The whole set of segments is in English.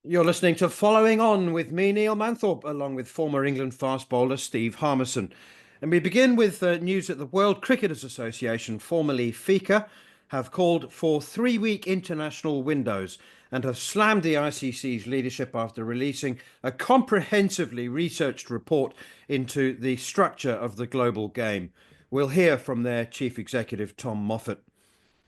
You're listening to Following On with me, Neil Manthorp, along with former England fast bowler Steve Harmison. And we begin with news that the World Cricketers Association, formerly FICA, have called for 3-week international windows and have slammed the ICC's leadership after releasing a comprehensively researched report into the structure of the global game. We'll hear from their chief executive, Tom Moffett.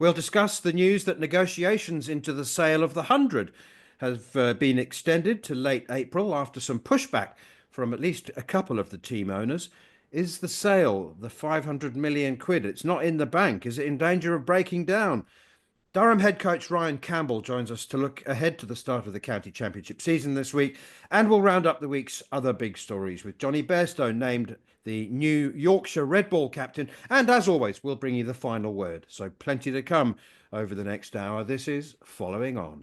We'll discuss the news that negotiations into the sale of the 100 have been extended to late April after some pushback from at least a couple of the team owners. Is the sale, the 500 million quid, it's not in the bank? Is it in danger of breaking down? Durham head coach Ryan Campbell joins us to look ahead to the start of the county championship season this week, and we'll round up the week's other big stories with Johnny Bairstow named the new Yorkshire Red Ball captain, and as always, we'll bring you the final word. So plenty to come over the next hour. This is Following On.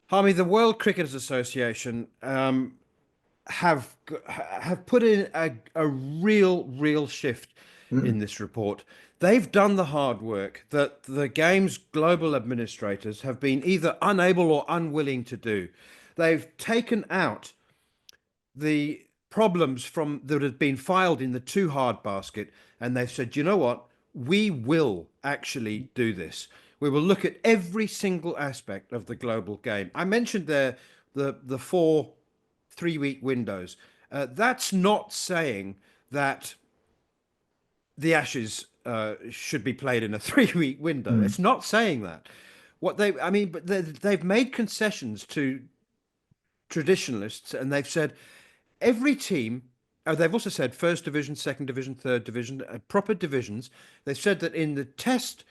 Harmy, the World Cricketers Association have put in a real shift in this report. They've done the hard work that the game's global administrators have been either unable or unwilling to do. They've taken out the problems from that had been filed in the too hard basket, and they've said, you know what, we will actually do this. We will look at every single aspect of the global game. I mentioned there the 4 3-week windows. That's not saying that the Ashes should be played in a 3-week window. It's not saying that. But they've made concessions to traditionalists, and they've said every team. They've also said first division, second division, third division, proper divisions. They've said that in the Test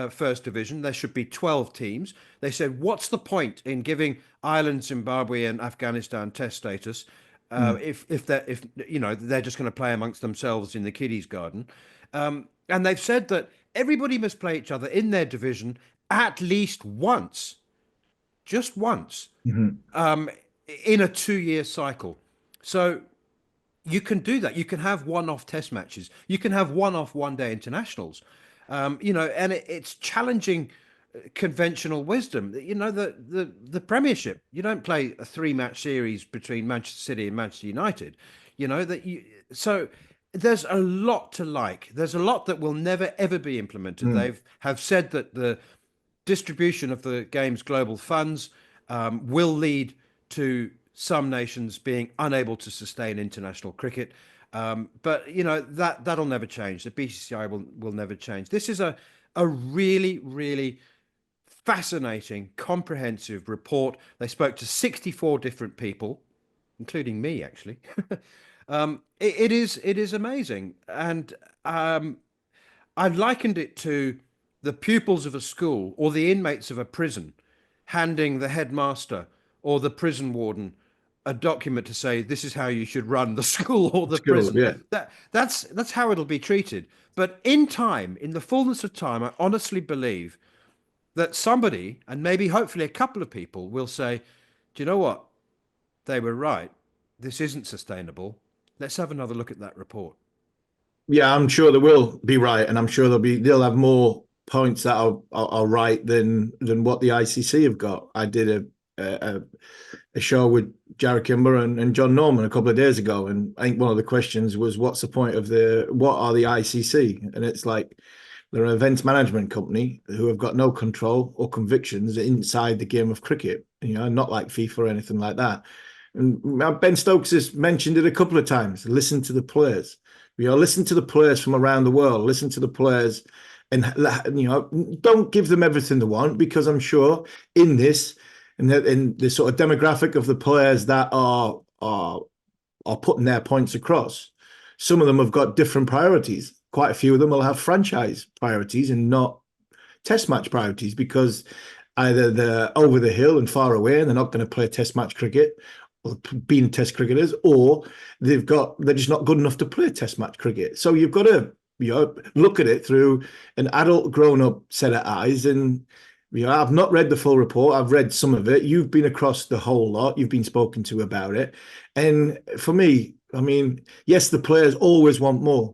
first division there should be 12 teams. They said, what's the point in giving Ireland, Zimbabwe, and Afghanistan Test status if they're just going to play amongst themselves in the kiddies' garden? And they've said that everybody must play each other in their division at least once, just once, in a 2-year cycle. So you can do that. You can have one-off test matches. You can have one-off one-day internationals. And it's challenging conventional wisdom. The Premiership. You don't play a 3-match series between Manchester City and Manchester United. So there's a lot to like. There's a lot that will never ever be implemented. Have said that the distribution of the game's global funds will lead to some nations being unable to sustain international cricket. But that'll never change. The BCCI will never change. This is a really fascinating, comprehensive report. They spoke to 64 different people, including me, actually. It is amazing, and I've likened it to the pupils of a school or the inmates of a prison handing the headmaster or the prison warden a document to say this is how you should run the school or the prison. Yeah. That's how it'll be treated. But in time, in the fullness of time, I honestly believe that somebody, and maybe hopefully a couple of people, will say, do you know what? They were right. This isn't sustainable. Let's have another look at that report. Yeah, I'm sure they will be right, and I'm sure they'll have more points that are right than what the ICC have got. I did a show with Jared Kimber and John Norman a couple of days ago, and I think one of the questions was, what's the point of what are the ICC? And it's like they're an events management company who have got no control or convictions inside the game of cricket, not like FIFA or anything like that. And Ben Stokes has mentioned it a couple of times. Listen to the players. Listen to the players from around the world. Listen to the players, and don't give them everything they want, because I'm sure in this, in the sort of demographic of the players that are putting their points across, some of them have got different priorities. Quite a few of them will have franchise priorities and not test match priorities, because either they're over the hill and far away and they're not going to play test match cricket, or being test cricketers, or they're just not good enough to play test match cricket. So you've got to look at it through an adult grown-up set of eyes. And I've not read the full report. I've read some of it. You've been across the whole lot. You've been spoken to about it. And for me, I mean, yes, the players always want more.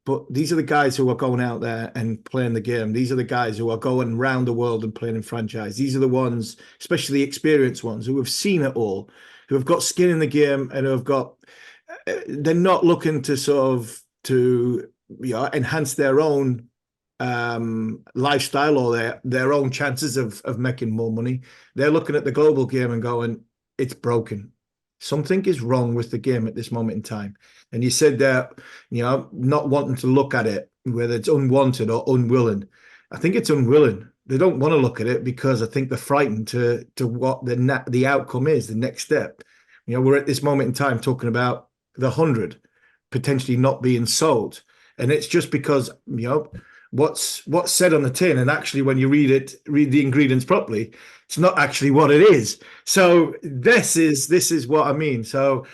But these are the guys who are going out there and playing the game. These are the guys who are going around the world and playing in franchise. These are the ones, especially the experienced ones, who have seen it all, who have got skin in the game, and who have got. They're not looking to enhance their own lifestyle or their own chances of making more money. They're looking at the global game and going, it's broken. Something is wrong with the game at this moment in time. And you said that, not wanting to look at it, whether it's unwanted or unwilling. I think it's unwilling. They don't want to look at it because I think they're frightened to what the outcome is, the next step. We're at this moment in time talking about the 100 potentially not being sold. And it's just because, what's said on the tin, and actually when you read the ingredients properly, it's not actually what it is. So this is what I mean. So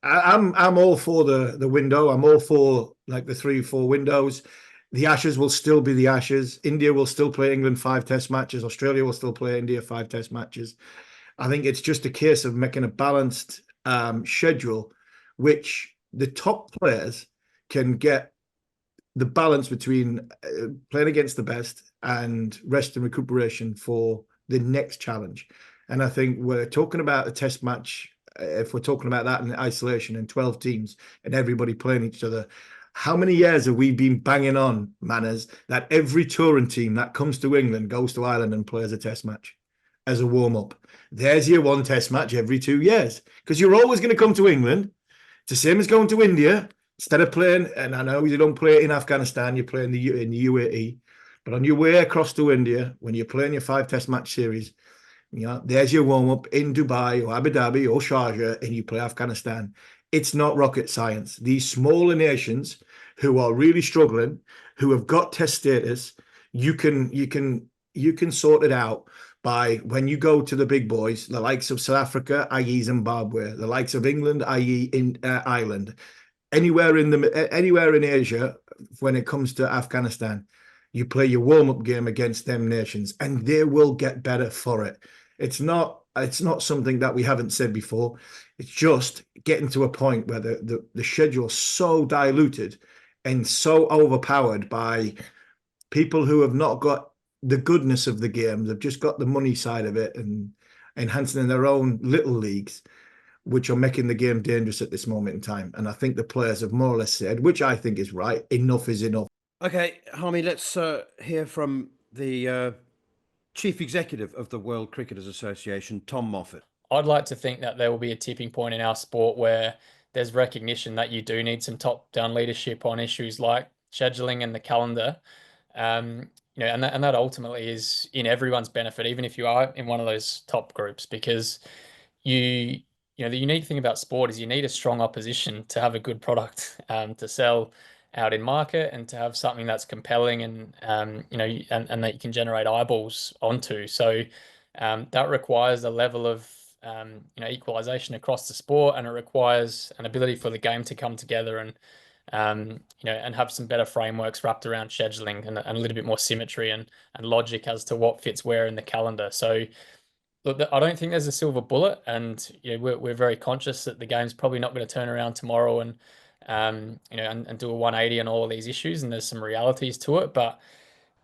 I'm all for the window. I'm all for like the 3-4 windows. The Ashes will still be the Ashes. India will still play England 5 test matches. Australia will still play India 5 test matches. I think it's just a case of making a balanced schedule, which the top players can get the balance between playing against the best and rest and recuperation for the next challenge. And I think we're talking about a test match, if we're talking about that in isolation and 12 teams and everybody playing each other, how many years have we been banging on, Manners, that every touring team that comes to England goes to Ireland and plays a test match as a warm-up? There's your one test match every 2 years, because you're always going to come to England. It's the same as going to India. Instead of playing, and I know you don't play it in Afghanistan, you play in the UAE, but on your way across to India, when you're playing your 5 test match series, there's your warm-up in Dubai or Abu Dhabi or Sharjah, and you play Afghanistan. It's not rocket science. These smaller nations who are really struggling, who have got test status, you can sort it out by when you go to the big boys, the likes of South Africa, i.e. Zimbabwe, the likes of England, i.e. in Ireland, anywhere in Asia, when it comes to Afghanistan, you play your warm-up game against them nations, and they will get better for it. It's not something that we haven't said before. It's just getting to a point where the schedule's so diluted and so overpowered by people who have not got the goodness of the game. They've just got the money side of it and enhancing in their own little leagues, which are making the game dangerous at this moment in time. And I think the players have more or less said, which I think is right, enough is enough. Okay, Harmy, let's hear from the Chief Executive of the World Cricketers Association, Tom Moffett. I'd like to think that there will be a tipping point in our sport where there's recognition that you do need some top-down leadership on issues like scheduling and the calendar. And that ultimately is in everyone's benefit, even if you are in one of those top groups, because the unique thing about sport is you need a strong opposition to have a good product to sell out in market, and to have something that's compelling and that you can generate eyeballs onto. So that requires a level of equalization across the sport, and it requires an ability for the game to come together and have some better frameworks wrapped around scheduling and a little bit more symmetry and logic as to what fits where in the calendar. So look, I don't think there's a silver bullet, and we're very conscious that the game's probably not going to turn around tomorrow and do a 180 on all of these issues, and there's some realities to it, but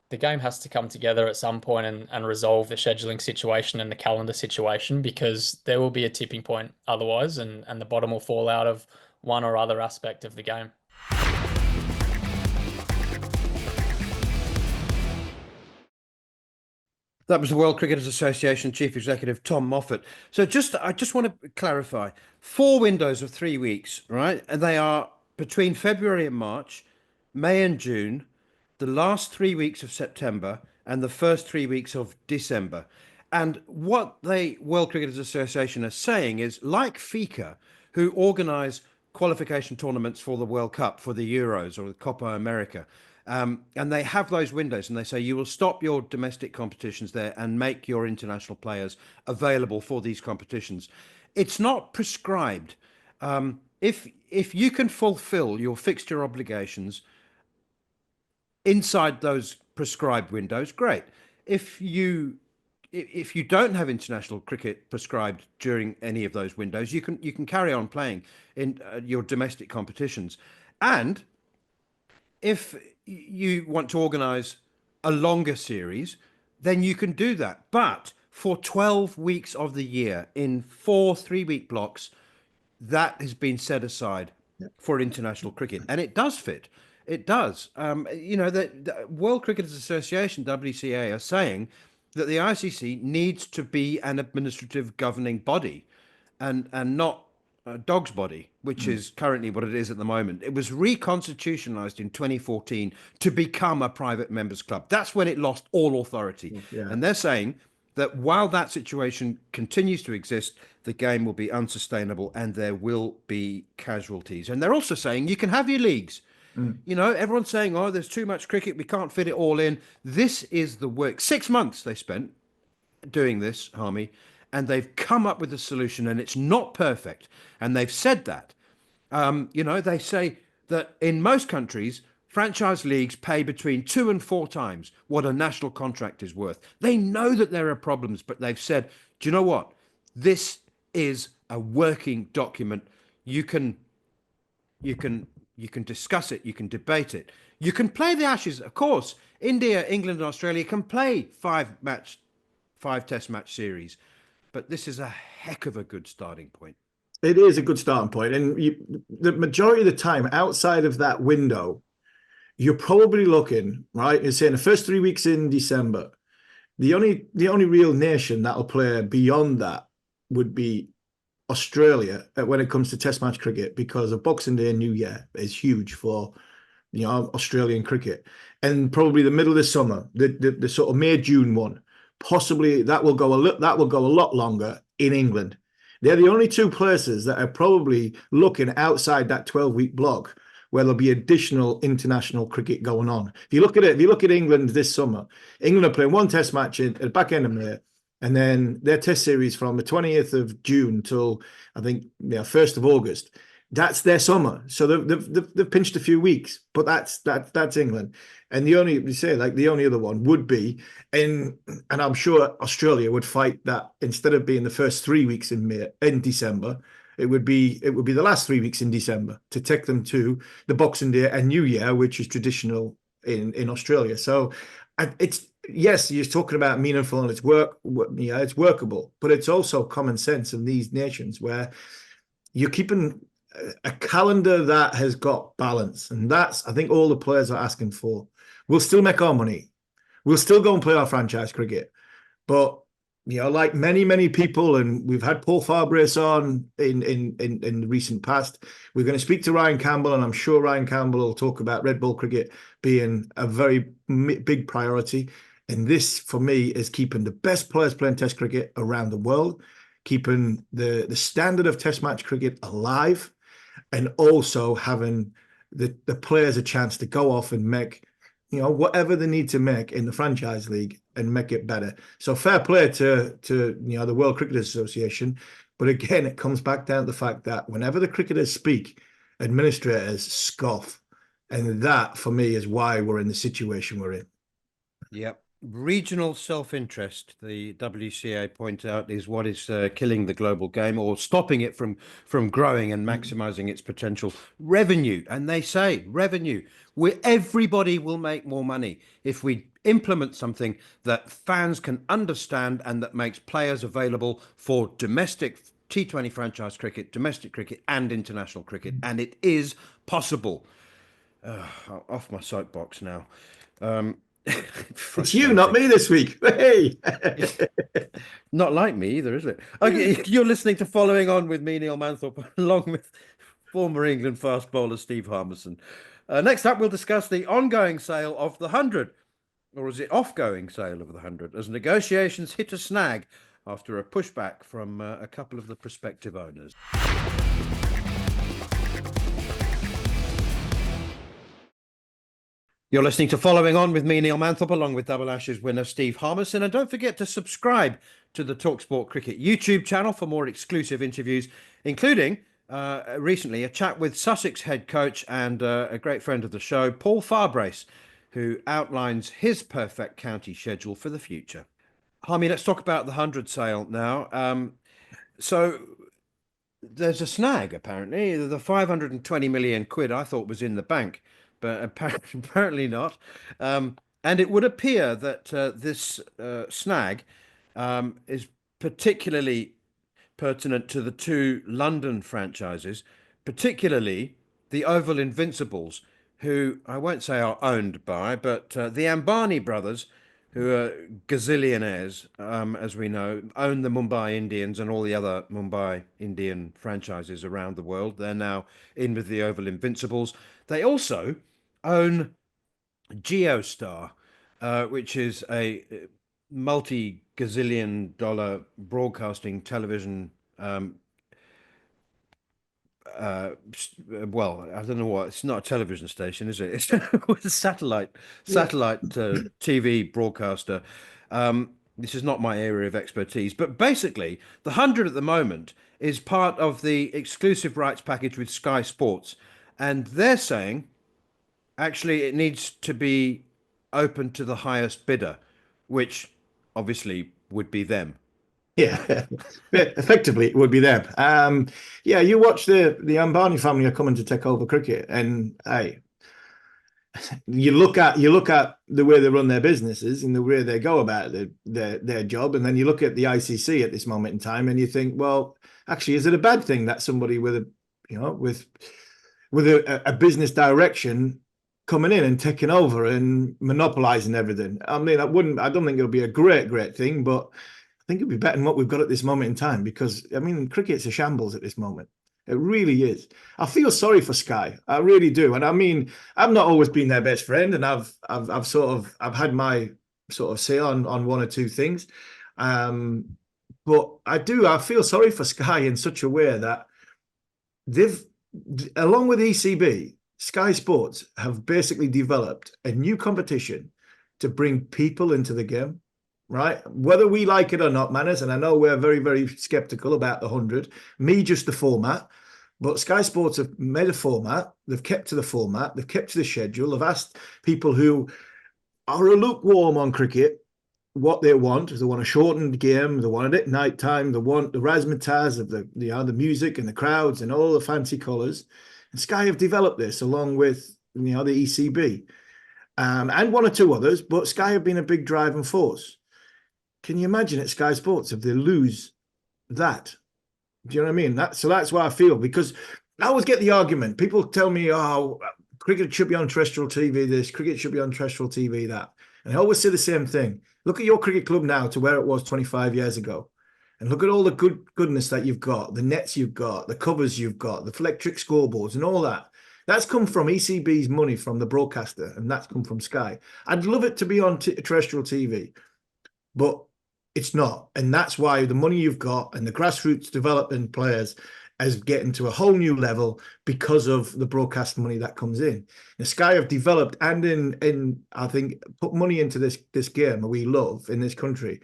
the game has to come together at some point and resolve the scheduling situation and the calendar situation, because there will be a tipping point otherwise, and the bottom will fall out of one or other aspect of the game. That was the World Cricketers Association Chief Executive, Tom Moffett. So I just want to clarify, 4 windows of 3 weeks, right? And they are between February and March, May and June, the last 3 weeks of September, and the first 3 weeks of December. And what the World Cricketers Association are saying is, like FICA, who organise qualification tournaments for the World Cup, for the Euros or the Copa America, and they have those windows, and they say you will stop your domestic competitions there and make your international players available for these competitions. It's not prescribed. If you can fulfill your fixture obligations inside those prescribed windows, great. If you don't have international cricket prescribed during any of those windows, you can carry on playing in your domestic competitions. And if you want to organise a longer series, then you can do that. But for 12 weeks of the year in 4 3-week blocks, that has been set aside for international cricket, and it does fit. It does. The World Cricketers Association (WCA) are saying that the ICC needs to be an administrative governing body, and not a dog's body, which is currently what it is at the moment. It was reconstitutionalized in 2014 to become a private members club. That's when it lost all authority. Yeah. And they're saying that while that situation continues to exist, the game will be unsustainable and there will be casualties. And they're also saying you can have your leagues. Everyone's saying, oh, there's too much cricket, we can't fit it all in. This is the work. 6 months they spent doing this, Harmy, and they've come up with a solution, and it's not perfect. And they've said that. They say that in most countries, franchise leagues pay between 2 and 4 times what a national contract is worth. They know that there are problems, but they've said, do you know what? This is a working document. You can discuss it, you can debate it. You can play the Ashes, of course. India, England, and Australia can play 5 test match series. But this is a heck of a good starting point. It is a good starting point. And the majority of the time outside of that window, you're probably looking, right? You're saying the first 3 weeks in December, the only real nation that'll play beyond that would be Australia when it comes to test match cricket, because of Boxing Day and New Year is huge for Australian cricket. And probably the middle of the summer, the sort of May, June one, possibly that will go a lot longer in England. They're the only 2 places that are probably looking outside that 12-week block where there'll be additional international cricket going on. If you look at England this summer, England are playing 1 test match at the back end of May, and then their test series from the 20th of June till I think 1st of August. That's their summer. So they've pinched a few weeks, but that's England. And the only other one would be, and I'm sure Australia would fight that instead of being the first 3 weeks in December, it would be the last 3 weeks in December to take them to the Boxing Day and New Year, which is traditional in Australia. So it's, yes, you're talking about meaningful and it's workable, but it's also common sense in these nations where you're keeping a calendar that has got balance, and that's, I think, all the players are asking for. We'll still make our money, we'll still go and play our franchise cricket, but like many people, and we've had Paul Farbrace on in the recent past, we're going to speak to Ryan Campbell, and I'm sure Ryan Campbell will talk about red ball cricket being a very big priority. And this, for me, is keeping the best players playing test cricket around the world, keeping the standard of test match cricket alive, and also having the players a chance to go off and make, whatever they need to make in the franchise league and make it better. So fair play to the World Cricketers Association. But again, it comes back down to the fact that whenever the cricketers speak, administrators scoff. And that, for me, is why we're in the situation we're in. Yep. Regional self-interest, the WCA point out, is what is killing the global game, or stopping it from growing and maximizing its potential. Revenue, and they say revenue, where everybody will make more money if we implement something that fans can understand and that makes players available for domestic T20 franchise cricket, domestic cricket, and international cricket. And it is possible. Off my soapbox now. It's you, not me this week. Hey, not like me either, is it? Okay, you're listening to Following On with me, Neil Manthorp, along with former England fast bowler Steve Harmison. Next up, we'll discuss the ongoing sale of the 100, or is it offgoing sale of the 100, as negotiations hit a snag after a pushback from a couple of the prospective owners. You're listening to Following On with me, Neil Manthorp, along with Double Ashes winner Steve Harmison. And don't forget to subscribe to the talkSPORT Cricket YouTube channel for more exclusive interviews, including recently a chat with Sussex head coach and a great friend of the show, Paul Farbrace, who outlines his perfect county schedule for the future. Harmy, let's talk about the 100 sale now. So there's a snag, apparently. The 520 million quid I thought was in the bank but apparently not. And it would appear that this snag is particularly pertinent to the two London franchises, particularly the Oval Invincibles, who I won't say are owned by, but the Ambani brothers, who are gazillionaires, as we know, own the Mumbai Indians and all the other Mumbai Indian franchises around the world. They're now in with the Oval Invincibles. They also own Geostar, which is a multi-gazillion dollar broadcasting television. Well, I don't know what. It's not a television station, is it? It's a satellite TV broadcaster. This is not my area of expertise, but basically, the 100 at the moment is part of the exclusive rights package with Sky Sports, and they're saying actually it needs to be open to the highest bidder, which obviously would be them. Yeah, effectively it would be them. Yeah, you watch the Ambani family are coming to take over cricket, and hey, you look at the way they run their businesses and the way they go about their job, and then you look at the ICC at this moment in time, and you think, well, actually, is it a bad thing that somebody with a business direction coming in and taking over and monopolizing everything? I mean, I don't think it'll be a great thing, but I think it'd be better than what we've got at this moment in time, because I mean, cricket's a shambles at this moment. It really is. I feel sorry for Sky. I really do. And I mean, I've not always been their best friend, and I've had my sort of say on one or two things. But I feel sorry for Sky in such a way that they've, along with ECB, Sky Sports have basically developed a new competition to bring people into the game. Right, whether we like it or not, Manners, and I know we're very, very skeptical about the 100. Me, just the format, but Sky Sports have made a format. They've kept to the format. They've kept to the schedule. They've asked people who are lukewarm on cricket what they want. They want a shortened game. They want it at night time. They want the razzmatazz of the music and the crowds and all the fancy colours. And Sky have developed this along with the ECB and one or two others. But Sky have been a big driving force. Can you imagine at Sky Sports if they lose that? Do you know what I mean? That's why I feel, because I always get the argument. People tell me, oh, cricket should be on terrestrial TV, this, cricket should be on terrestrial TV, that. And I always say the same thing. Look at your cricket club now to where it was 25 years ago. And look at all the goodness that you've got, the nets you've got, the covers you've got, the electric scoreboards and all that. That's come from ECB's money from the broadcaster, and that's come from Sky. I'd love it to be on terrestrial TV, but it's not. And that's why the money you've got and the grassroots development players is getting to a whole new level because of the broadcast money that comes in. The Sky have developed and in I think put money into this game that we love in this country.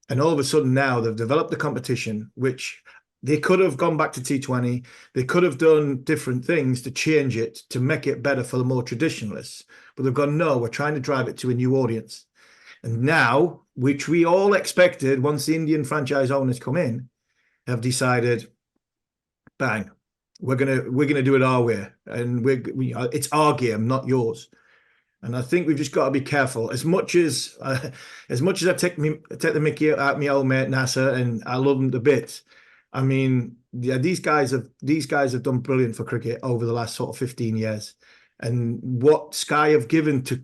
And all of a sudden now they've developed the competition, which they could have gone back to T20. They could have done different things to change it, to make it better for the more traditionalists. But they've gone, no, we're trying to drive it to a new audience. And now, which we all expected once the Indian franchise owners come in, have decided, bang, we're gonna do it our way, and it's our game, not yours. And I think we've just got to be careful. As much as I take the mickey out my old mate Nasser, and I love him to bits. I mean, yeah, these guys have done brilliant for cricket over the last sort of 15 years. And what Sky have given to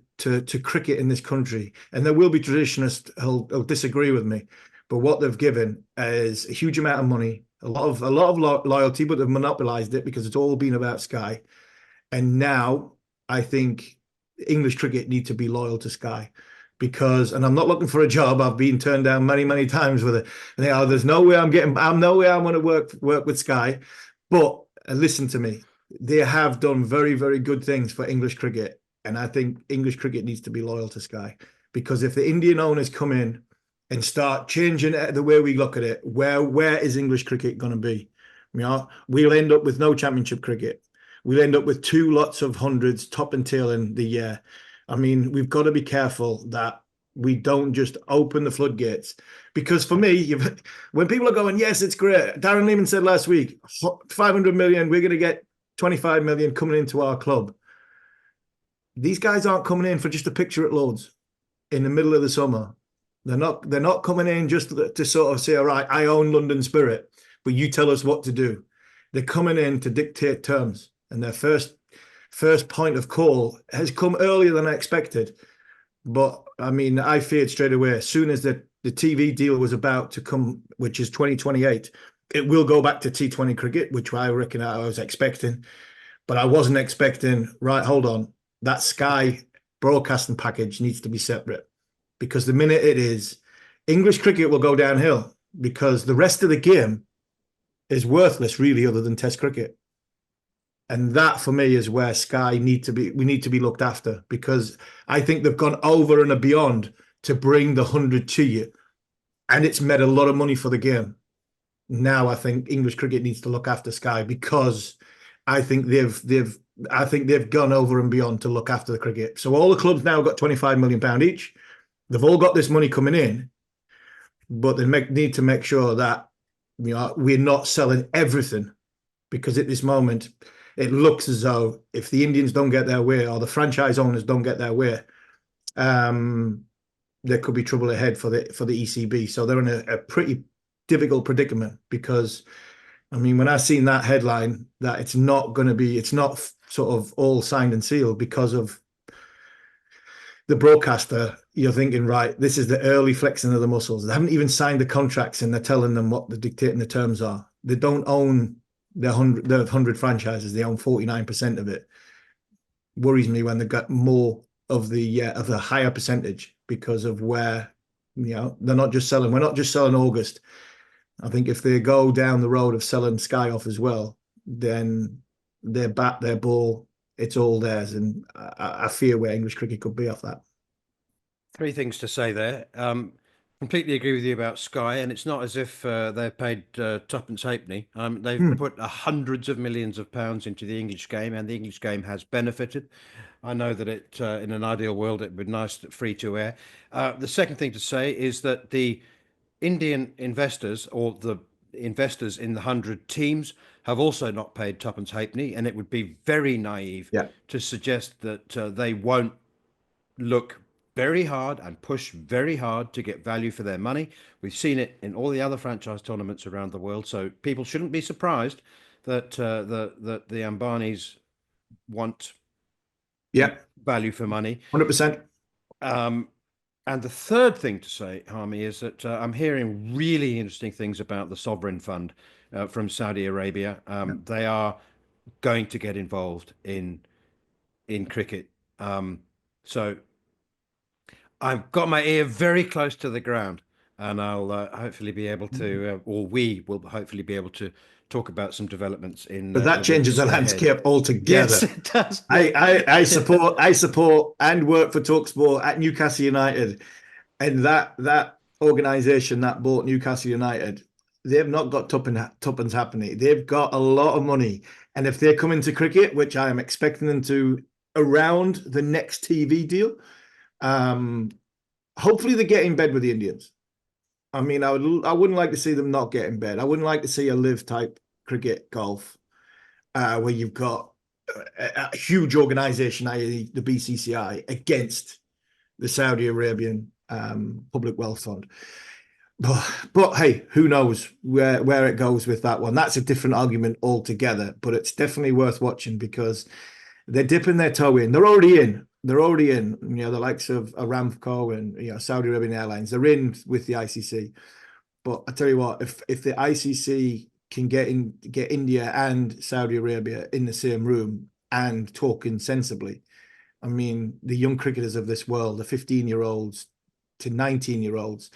cricket in this country, and there will be traditionalists who'll disagree with me, but what they've given is a huge amount of money, a lot of loyalty, but they've monopolised it because it's all been about Sky. And now I think English cricket need to be loyal to Sky, because, and I'm not looking for a job. I've been turned down many times with it. And there's no way I'm no way I want to work with Sky. But listen to me. They have done very, very good things for English cricket. And I think English cricket needs to be loyal to Sky, because if the Indian owners come in and start changing the way we look at it, where is English cricket going to be? We'll end up with no championship cricket. We'll end up with 2 lots of hundreds, top and tail in the year. I mean, we've got to be careful that we don't just open the floodgates. Because for me, when people are going, yes, it's great. Darren Lehman said last week, 500 million, we're going to get 25 million coming into our club. These guys aren't coming in for just a picture at Lords in the middle of the summer. They're not coming in just to sort of say, all right, I own London Spirit, but you tell us what to do. They're coming in to dictate terms, and their first point of call has come earlier than I expected. But I mean, I feared straight away, as soon as the TV deal was about to come, which is 2028, it will go back to T20 cricket, which I reckon I was expecting. But I wasn't expecting, right, hold on, that Sky broadcasting package needs to be separate. Because the minute it is, English cricket will go downhill because the rest of the game is worthless, really, other than Test cricket. And that, for me, is where we need to be looked after, because I think they've gone over and beyond to bring the 100 to you. And it's made a lot of money for the game. Now I think English cricket needs to look after Sky, because I think they've gone over and beyond to look after the cricket. So all the clubs now got £25 million each. They've all got this money coming in, but they need to make sure that we're not selling everything, because at this moment it looks as though if the Indians don't get their way, or the franchise owners don't get their way, there could be trouble ahead for the ECB. So they're in a pretty difficult predicament, because I mean, when I seen that headline that it's not sort of all signed and sealed because of the broadcaster, you're thinking, right, this is the early flexing of the muscles. They haven't even signed the contracts, and they're telling them what they're dictating the terms are. They don't own the 100 franchises. They own 49% of it. Worries me when they've got more of the higher percentage, because of where, they're not just selling. We're not just selling August. I think if they go down the road of selling Sky off as well, then their bat, their ball, it's all theirs. And I fear where English cricket could be off that. Three things to say there. Completely agree with you about Sky, and it's not as if they've paid tuppence halfpenny. They've put hundreds of millions of pounds into the English game, and the English game has benefited. I know that in an ideal world, it would be nice free to air. The second thing to say is that the Indian investors, or the investors in the 100 teams, have also not paid tuppence halfpenny, and it would be very naive to suggest that they won't look very hard and push very hard to get value for their money. We've seen it in all the other franchise tournaments around the world, so people shouldn't be surprised that the Ambanis want value for money. 100%. And the third thing to say, Harmy, is that I'm hearing really interesting things about the sovereign fund from Saudi Arabia. They are going to get involved in cricket. So I've got my ear very close to the ground, and I'll hopefully be able to, or we will hopefully be able to talk about some developments in. But that changes the landscape altogether. Yes, it does. I support and work for talkSPORT at Newcastle United, and that organisation that bought Newcastle United, they've not got tuppence happening. They've got a lot of money, and if they come into cricket, which I am expecting them to around the next TV deal, hopefully they get in bed with the Indians. I mean, I wouldn't like to see them not get in bed. I wouldn't like to see a live type cricket golf where you've got a huge organisation, i.e. the BCCI, against the Saudi Arabian Public Wealth Fund. But hey, who knows where it goes with that one? That's a different argument altogether, but it's definitely worth watching, because they're dipping their toe in. They're already in. The likes of Aramco and Saudi Arabian Airlines. They're in with the ICC. But I tell you what, if the ICC can get India and Saudi Arabia in the same room and talking sensibly, I mean, the young cricketers of this world, the 15-year-olds to 19-year-olds,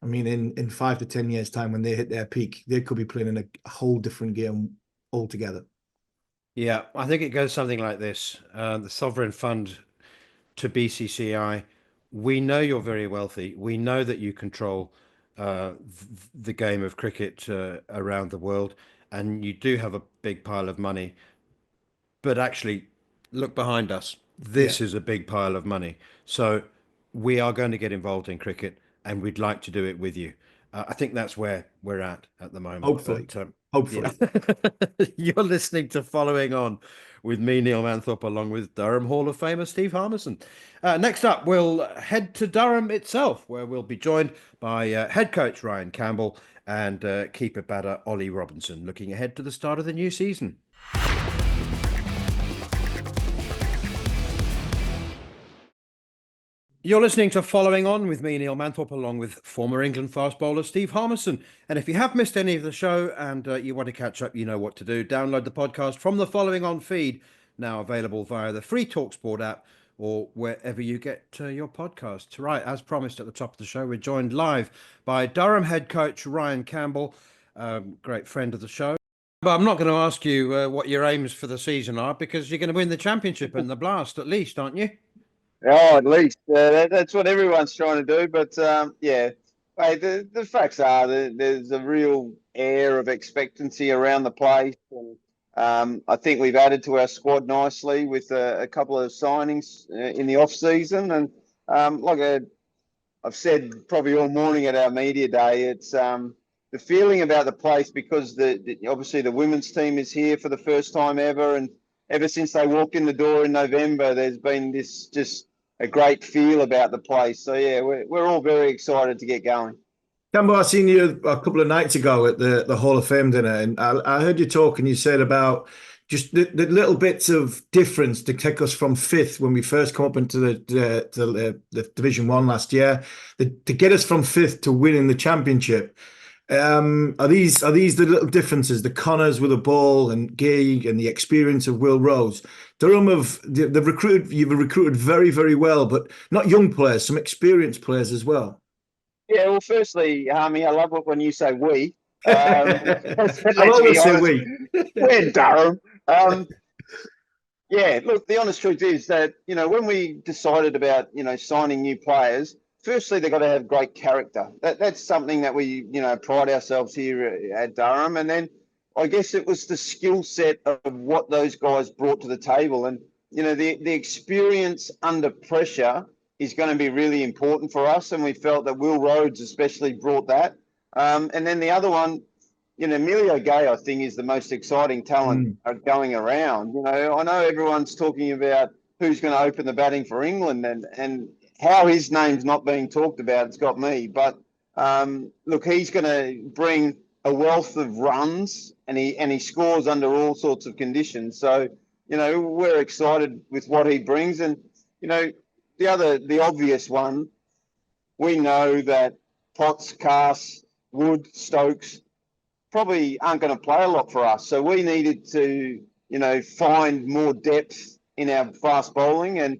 I mean, in 5 to 10 years' time, when they hit their peak, they could be playing in a whole different game altogether. Yeah, I think it goes something like this. The sovereign fund to BCCI, we know you're very wealthy. We know that you control the game of cricket around the world, and you do have a big pile of money. But actually, look behind us. This is a big pile of money. So we are going to get involved in cricket, and we'd like to do it with you. I think that's where we're at the moment. Hopefully. But, Hopefully. yeah. You're listening to Following On with me, Neil Manthorp, along with Durham Hall of Famer Steve Harmison. Next up, we'll head to Durham itself, where we'll be joined by head coach Ryan Campbell and keeper batter Ollie Robinson, looking ahead to the start of the new season. You're listening to Following On with me, Neil Manthorp, along with former England fast bowler Steve Harmison. And if you have missed any of the show and you want to catch up, you know what to do. Download the podcast from the Following On feed, now available via the free talkSPORT app or wherever you get your podcasts. Right, as promised at the top of the show, we're joined live by Durham head coach Ryan Campbell, great friend of the show. But I'm not going to ask you what your aims for the season are, because you're going to win the championship and the Blast at least, aren't you? Oh, at least that's what everyone's trying to do. But yeah, hey, the facts are that there's a real air of expectancy around the place, and I think we've added to our squad nicely with a couple of signings in the off season. And I've said probably all morning at our media day, it's the feeling about the place, because obviously the women's team is here for the first time ever, and ever since they walked in the door in November, there's been this just a great feel about the place. So yeah, we're all very excited to get going. Campbell, I seen you a couple of nights ago at the Hall of Fame dinner, and I heard you talk, and you said about just the little bits of difference to take us from fifth when we first come up into the Division 1 last year, to get us from fifth to winning the championship. Are these the little differences? The Connors with a ball and Gig and the experience of Will Rose. Durham you've recruited very, very well, but not young players, some experienced players as well. Yeah, well, firstly, Harmy, I love it when you say we. I always say we. We're Durham. Yeah, look, the honest truth is that, when we decided about, signing new players, firstly, they've got to have great character. That's something that we, pride ourselves here at Durham. And then I guess it was the skill set of what those guys brought to the table. And, the experience under pressure is going to be really important for us. And we felt that Will Rhodes especially brought that. And then the other one, Emilio Gay, I think, is the most exciting talent going around. I know everyone's talking about who's going to open the batting for England, and how his name's not being talked about, it's got me. But look, he's going to bring a wealth of runs, and he scores under all sorts of conditions. So, we're excited with what he brings. And, the obvious one, we know that Potts, Cass, Wood, Stokes probably aren't going to play a lot for us. So we needed to, find more depth in our fast bowling. And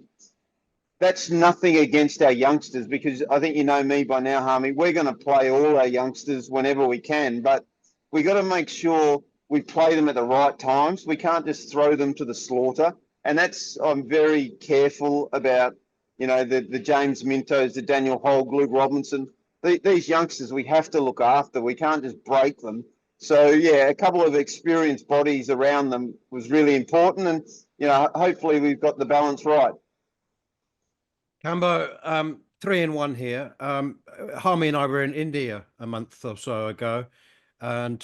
that's nothing against our youngsters, because I think you know me by now, Harmy. We're going to play all our youngsters whenever we can, but we got to make sure we play them at the right times. We can't just throw them to the slaughter. And I'm very careful about, the James Mintos, the Daniel Holt, Luke Robinson. These youngsters we have to look after. We can't just break them. So, yeah, a couple of experienced bodies around them was really important. And, hopefully we've got the balance right. Cambo, 3-1 here. Harmy and I were in India a month or so ago, and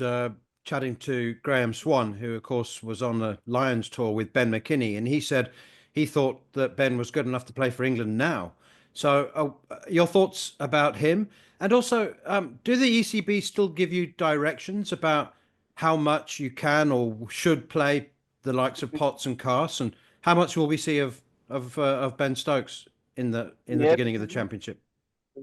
chatting to Graham Swan, who, of course, was on the Lions tour with Ben McKinney, and he said he thought that Ben was good enough to play for England now. So your thoughts about him? And also, do the ECB still give you directions about how much you can or should play the likes of Potts and Cass, and how much will we see of Ben Stokes in the beginning of the championship?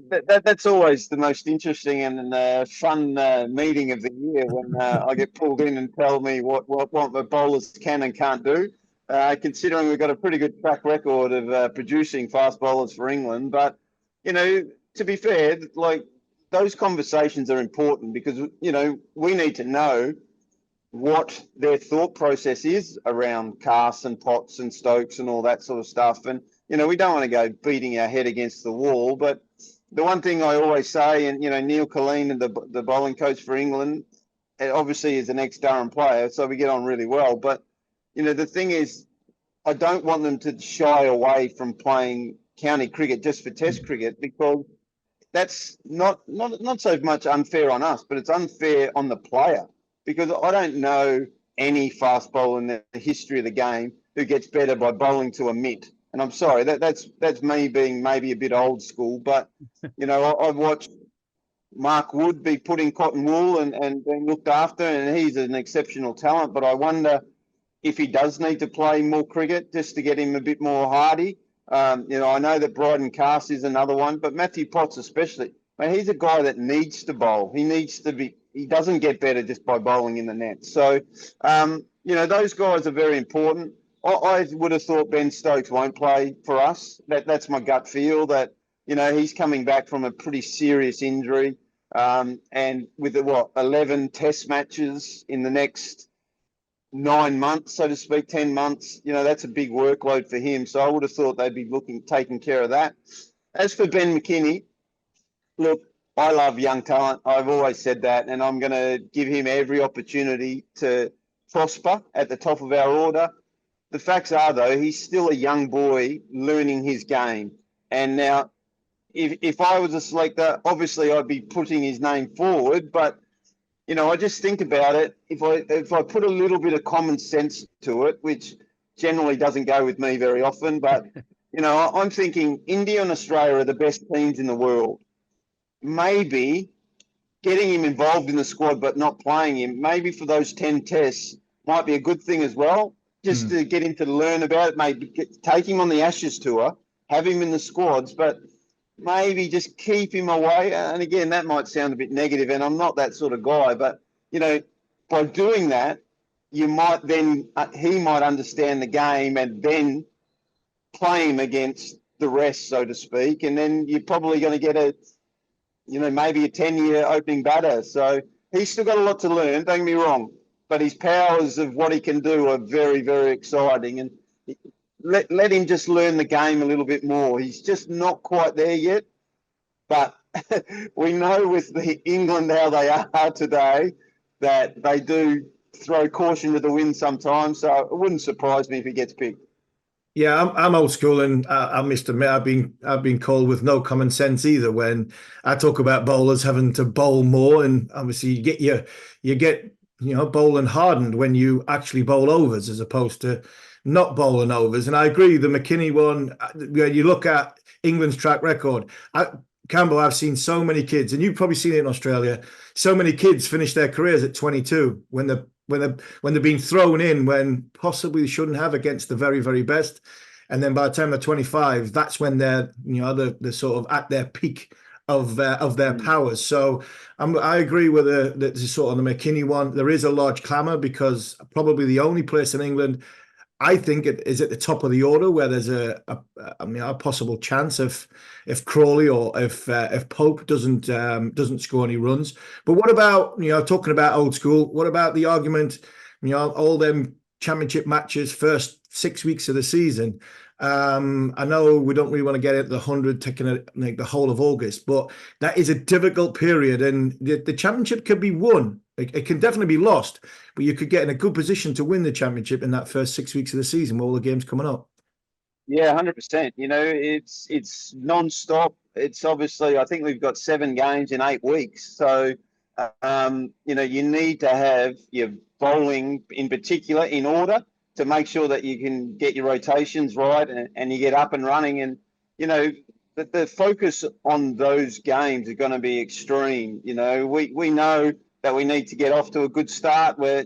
That's always the most interesting and fun meeting of the year, when I get pulled in and tell me what the bowlers can and can't do. Considering we've got a pretty good track record of producing fast bowlers for England, but to be fair, like, those conversations are important, because we need to know what their thought process is around Cass and Potts and Stokes and all that sort of stuff. And we don't want to go beating our head against the wall, but the one thing I always say, and Neil Colleen, and the bowling coach for England, obviously is an ex-Durham player, so we get on really well. But the thing is, I don't want them to shy away from playing county cricket just for Test cricket, because that's not so much unfair on us, but it's unfair on the player, because I don't know any fast bowler in the history of the game who gets better by bowling to a mitt. And I'm sorry, that's me being maybe a bit old school, but I've watched Mark Wood be put in cotton wool and being looked after, and he's an exceptional talent. But I wonder if he does need to play more cricket just to get him a bit more hardy. I know that Bryden Cast is another one, but Matthew Potts especially. Man, he's a guy that needs to bowl. He doesn't get better just by bowling in the net. So, those guys are very important. I would have thought Ben Stokes won't play for us. That's my gut feel, that, he's coming back from a pretty serious injury. And with 11 test matches in the next 9 months, so to speak, 10 months, that's a big workload for him. So I would have thought they'd be taking care of that. As for Ben McKinney, look, I love young talent. I've always said that, and I'm going to give him every opportunity to prosper at the top of our order. The facts are, though, he's still a young boy learning his game. And now, if I was a selector, obviously I'd be putting his name forward, but I just think about it. If I put a little bit of common sense to it, which generally doesn't go with me very often, but I'm thinking India and Australia are the best teams in the world. Maybe getting him involved in the squad but not playing him, maybe for those 10 tests, might be a good thing as well, just to get him to learn about it. Maybe take him on the Ashes tour, have him in the squads, but maybe just keep him away. And again, that might sound a bit negative, and I'm not that sort of guy, but, by doing that, he might understand the game and then play him against the rest, so to speak. And then you're probably going to get maybe a 10-year opening batter. So he's still got a lot to learn, don't get me wrong, but his powers of what he can do are very, very exciting. And let him just learn the game a little bit more. He's just not quite there yet. But we know with the England how they are today, that they do throw caution to the wind sometimes. So it wouldn't surprise me if he gets picked. Yeah, I'm old school, and I must admit I've been called with no common sense either. When I talk about bowlers having to bowl more, and obviously you get bowling hardened when you actually bowl overs as opposed to not bowling overs. And I agree, the McKinney one, where you look at England's track record, Campbell, I've seen so many kids, and you've probably seen it in Australia, so many kids finish their careers at 22 when they're being thrown in when possibly they shouldn't have against the very, very best. And then by the time they're 25, that's when they're they're sort of at their peak of their powers. So I agree with the sort of the McKinney one. There is a large clamour, because probably the only place in England I think it is at the top of the order where there's a possible chance if Crawley or if Pope doesn't score any runs. But what about talking about old school? What about the argument? All them championship matches, first 6 weeks of the season. I know we don't really want to get into the 100 taking the whole of August, but that is a difficult period, and the championship could be won. It can definitely be lost, but you could get in a good position to win the championship in that first 6 weeks of the season with all the games coming up. Yeah, 100%. It's non-stop. It's obviously, I think we've got 7 games in 8 weeks. So, you need to have your bowling in particular in order to make sure that you can get your rotations right and you get up and running. And, the focus on those games are going to be extreme. We know that we need to get off to a good start where,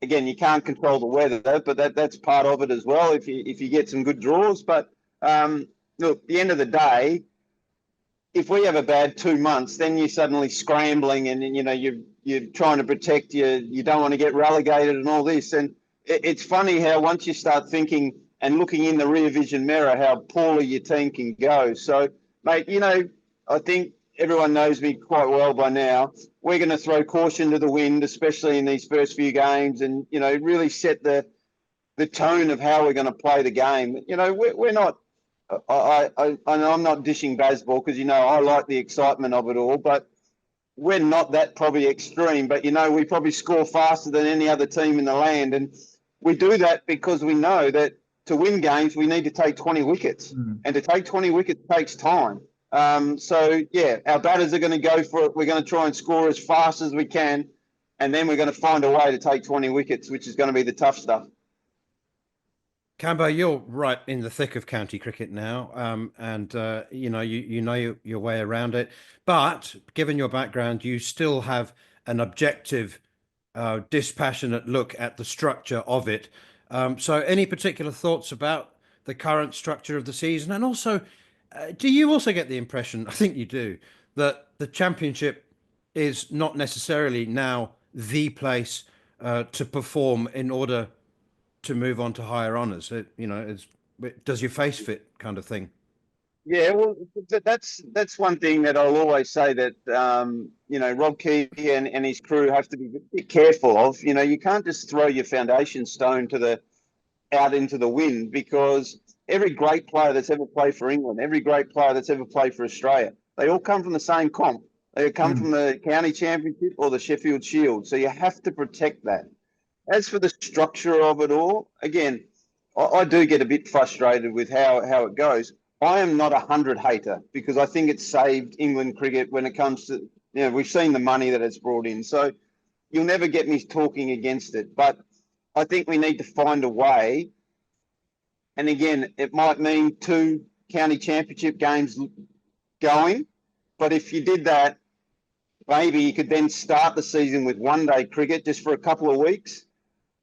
again, you can't control the weather, but that's part of it as well if you get some good draws. But look, at the end of the day, if we have a bad 2 months, then you're suddenly scrambling and you're trying to protect you don't want to get relegated and all this. And it's funny how once you start thinking and looking in the rear vision mirror, how poorly your team can go. So, mate, I think everyone knows me quite well by now. We're going to throw caution to the wind, especially in these first few games, and really set the tone of how we're going to play the game. We're not. I'm not dishing baseball because I like the excitement of it all, but we're not that probably extreme. But we probably score faster than any other team in the land, and we do that because we know that to win games we need to take 20 wickets, and to take 20 wickets takes time. So yeah, our batters are going to go for it. We're going to try and score as fast as we can, and then we're going to find a way to take 20 wickets, which is going to be the tough stuff. Campbell, you're right in the thick of county cricket now, and you know your way around it. But given your background, you still have an objective, dispassionate look at the structure of it. So, any particular thoughts about the current structure of the season, and also, do you also get the impression? I think you do, that the championship is not necessarily now the place to perform in order to move on to higher honours. Does your face fit kind of thing? Yeah, well, that's one thing that I'll always say that Rob Key and his crew have to be a bit careful of. You can't just throw your foundation stone out into the wind, because every great player that's ever played for England, every great player that's ever played for Australia, they all come from the same comp. They come from the county championship or the Sheffield Shield. So you have to protect that. As for the structure of it all, again, I do get a bit frustrated with how it goes. I am not 100 hater, because I think it's saved England cricket when it comes to, we've seen the money that it's brought in. So you'll never get me talking against it. But I think we need to find a way. And again, it might mean 2 county championship games going. But if you did that, maybe you could then start the season with one-day cricket just for a couple of weeks.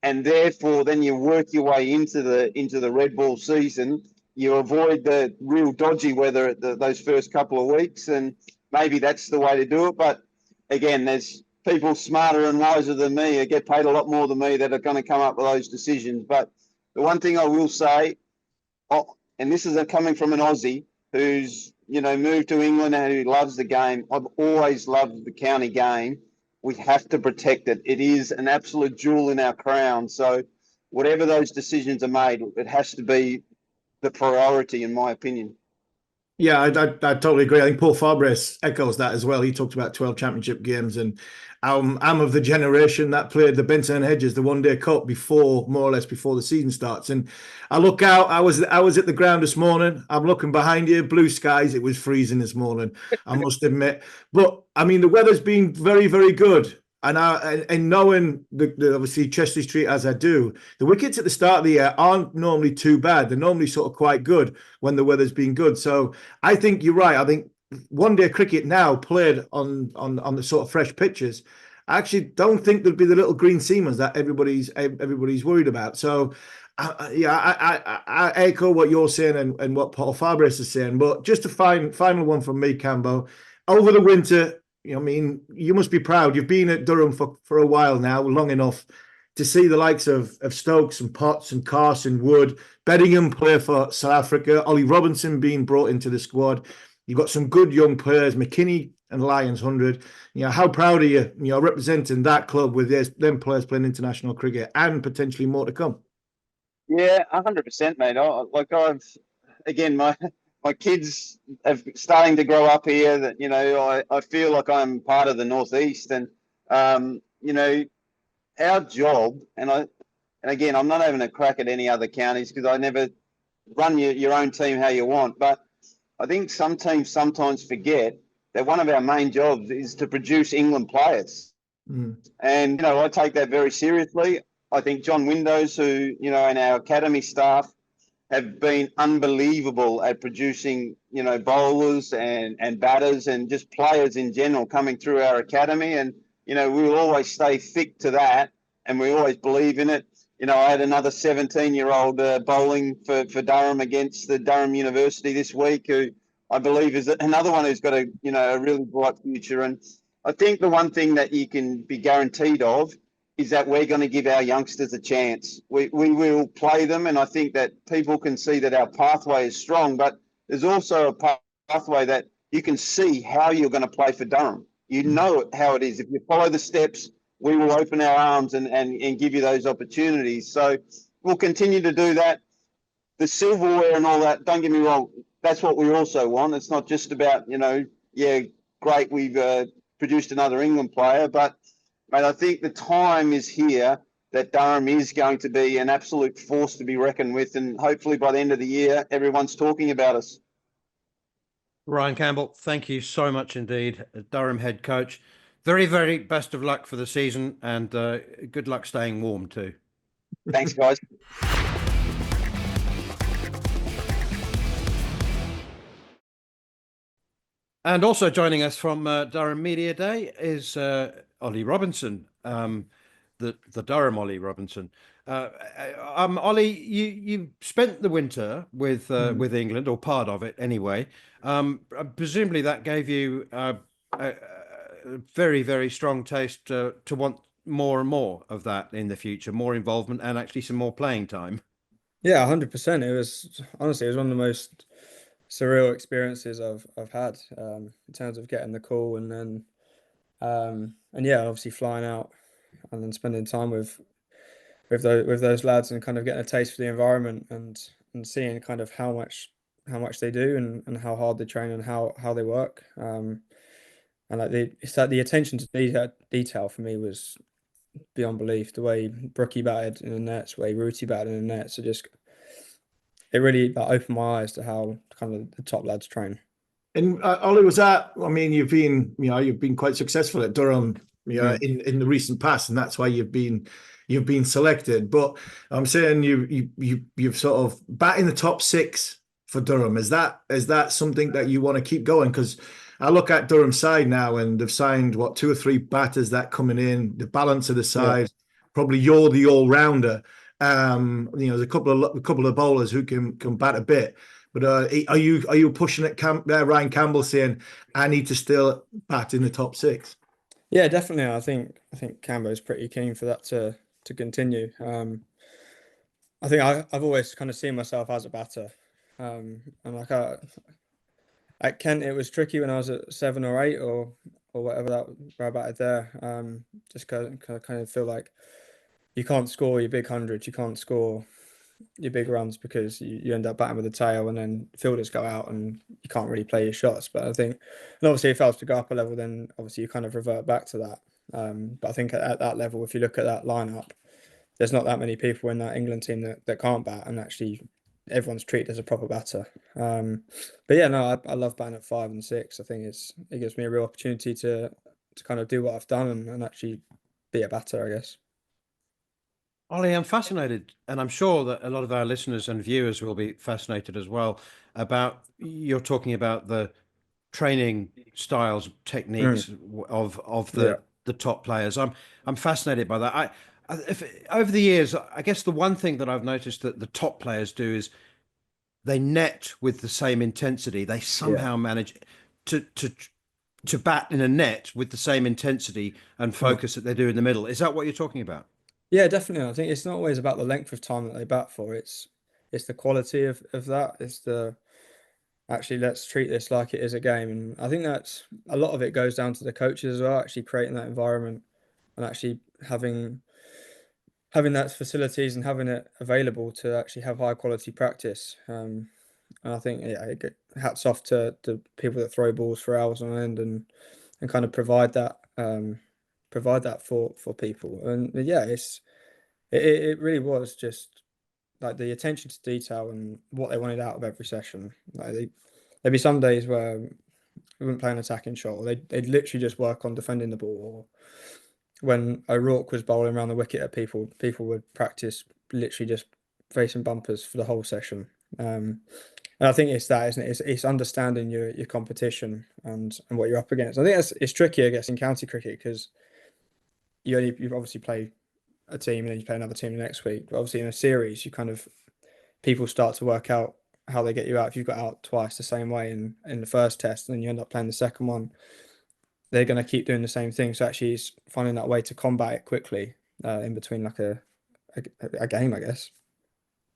And therefore, then you work your way into the red ball season. You avoid the real dodgy weather at those first couple of weeks, and maybe that's the way to do it. But again, there's people smarter and wiser than me who get paid a lot more than me that are going to come up with those decisions. But the one thing I will say, and this is coming from an Aussie who's moved to England and who loves the game. I've always loved the county game. We have to protect it. It is an absolute jewel in our crown. So whatever those decisions are made, it has to be the priority, in my opinion. Yeah, I totally agree. I think Paul Fabres echoes that as well. He talked about 12 championship games, and I'm of the generation that played the Benson and Hedges, the one-day cup, more or less before the season starts. And I look out. I was at the ground this morning. I'm looking behind you, blue skies. It was freezing this morning, I must admit. But I mean, the weather's been very, very good. And knowing the obviously Chesley Street as I do, the wickets at the start of the year aren't normally too bad. They're normally sort of quite good when the weather's been good. So I think you're right. I think one-day cricket now played on the sort of fresh pitches, I actually don't think there'll be the little green seamers that everybody's worried about. So I echo what you're saying and what Paul Fabres is saying. But just a final one from me, Campbell. Over the winter, I mean, you must be proud. You've been at Durham for a while now, long enough to see the likes of Stokes and Potts and Carson, Wood, Bedingham play for South Africa, Ollie Robinson being brought into the squad. You've got some good young players, McKinney and Lions 100. How proud are you, representing that club with them players playing international cricket and potentially more to come? Yeah, 100%, mate. My kids are starting to grow up here. That I feel like I'm part of the Northeast, and our job. And again, I'm not having a crack at any other counties because I never run your own team how you want. But I think some teams sometimes forget that one of our main jobs is to produce England players, and I take that very seriously. I think John Windows, who and our academy staff have been unbelievable at producing, bowlers and batters and just players in general coming through our academy. And, we will always stay thick to that, and we always believe in it. I had another 17-year-old bowling for Durham against the Durham University this week, who I believe is another one who's got a really bright future. And I think the one thing that you can be guaranteed of is that we're going to give our youngsters a chance. We will play them, and I think that people can see that our pathway is strong, but there's also a pathway that you can see how you're going to play for Durham. You know how it is. If you follow the steps, we will open our arms and give you those opportunities. So we'll continue to do that. The silverware and all that, don't get me wrong, that's what we also want. It's not just about, great, we've produced another England player, but mate, I think the time is here that Durham is going to be an absolute force to be reckoned with, and hopefully by the end of the year, everyone's talking about us. Ryan Campbell, thank you so much indeed, Durham head coach. Very, very best of luck for the season, and good luck staying warm too. Thanks, guys. And also joining us from Durham Media Day is Ollie Robinson, the Durham Ollie Robinson. Ollie, you spent the winter with England, or part of it anyway. Presumably that gave you a very, very strong taste to want more and more of that in the future, more involvement and actually some more playing time. Yeah, 100%. It was honestly, it was one of the most surreal experiences I've had in terms of getting the call and then and yeah, obviously flying out and then spending time with those lads and kind of getting a taste for the environment and seeing kind of how much they do and how hard they train and how they work. And like the attention to detail for me was beyond belief. The way Brookie batted in the nets, the way Rooty batted in the nets, it really like, opened my eyes to how kind of the top lads train. And Ollie, was that? I mean, you've been quite successful at Durham, in the recent past, and that's why you've been selected. But I'm saying you've sort of bat in the top 6 for Durham. Is that something that you want to keep going? Because I look at Durham's side now, and they've signed 2 or 3 batters that coming in. The balance of the side, probably you're the all rounder. There's a couple of bowlers who can bat a bit. But are you pushing at Ryan Campbell saying I need to still bat in the top 6? Yeah, definitely. I think Campbell is pretty keen for that to continue. I think I've always kind of seen myself as a batter, and like at Kent it was tricky when I was at 7 or 8 or whatever where I batted there. Just kind of feel like you can't score your big hundreds, you can't score your big runs because you end up batting with the tail and then fielders go out and you can't really play your shots. But I think, and obviously if I was to go up a level, then obviously you kind of revert back to that. But I think at that level, if you look at that lineup, there's not that many people in that England team that can't bat, and actually everyone's treated as a proper batter. But yeah, no, I love batting at 5 and 6. I think it gives me a real opportunity to kind of do what I've done and actually be a batter, I guess. Ollie, I'm fascinated, and I'm sure that a lot of our listeners and viewers will be fascinated as well about you're talking about the training styles, techniques of the top players. I'm fascinated by that. Over the years, I guess the one thing that I've noticed that the top players do is they net with the same intensity. They somehow manage to bat in a net with the same intensity and focus that they do in the middle. Is that what you're talking about? Yeah, definitely. I think it's not always about the length of time that they bat for. It's the quality of that. It's the actually let's treat this like it is a game. And I think that's a lot of it goes down to the coaches as well, actually creating that environment and actually having that facilities and having it available to actually have high quality practice. And I think hats off to the people that throw balls for hours on end and kind of provide that for people. And yeah, it really was just like the attention to detail and what they wanted out of every session. Like there'd be some days where we wouldn't play an attacking shot, or they'd literally just work on defending the ball. Or when O'Rourke was bowling around the wicket at people would practice literally just facing bumpers for the whole session. And I think it's that, isn't it? It's understanding your competition and what you're up against. I think it's tricky, I guess, in county cricket because you obviously play a team and then you play another team the next week. But obviously in a series, people start to work out how they get you out. If you've got out twice the same way in the first test and then you end up playing the second one, they're going to keep doing the same thing. So actually it's finding that way to combat it quickly in between like a game, I guess.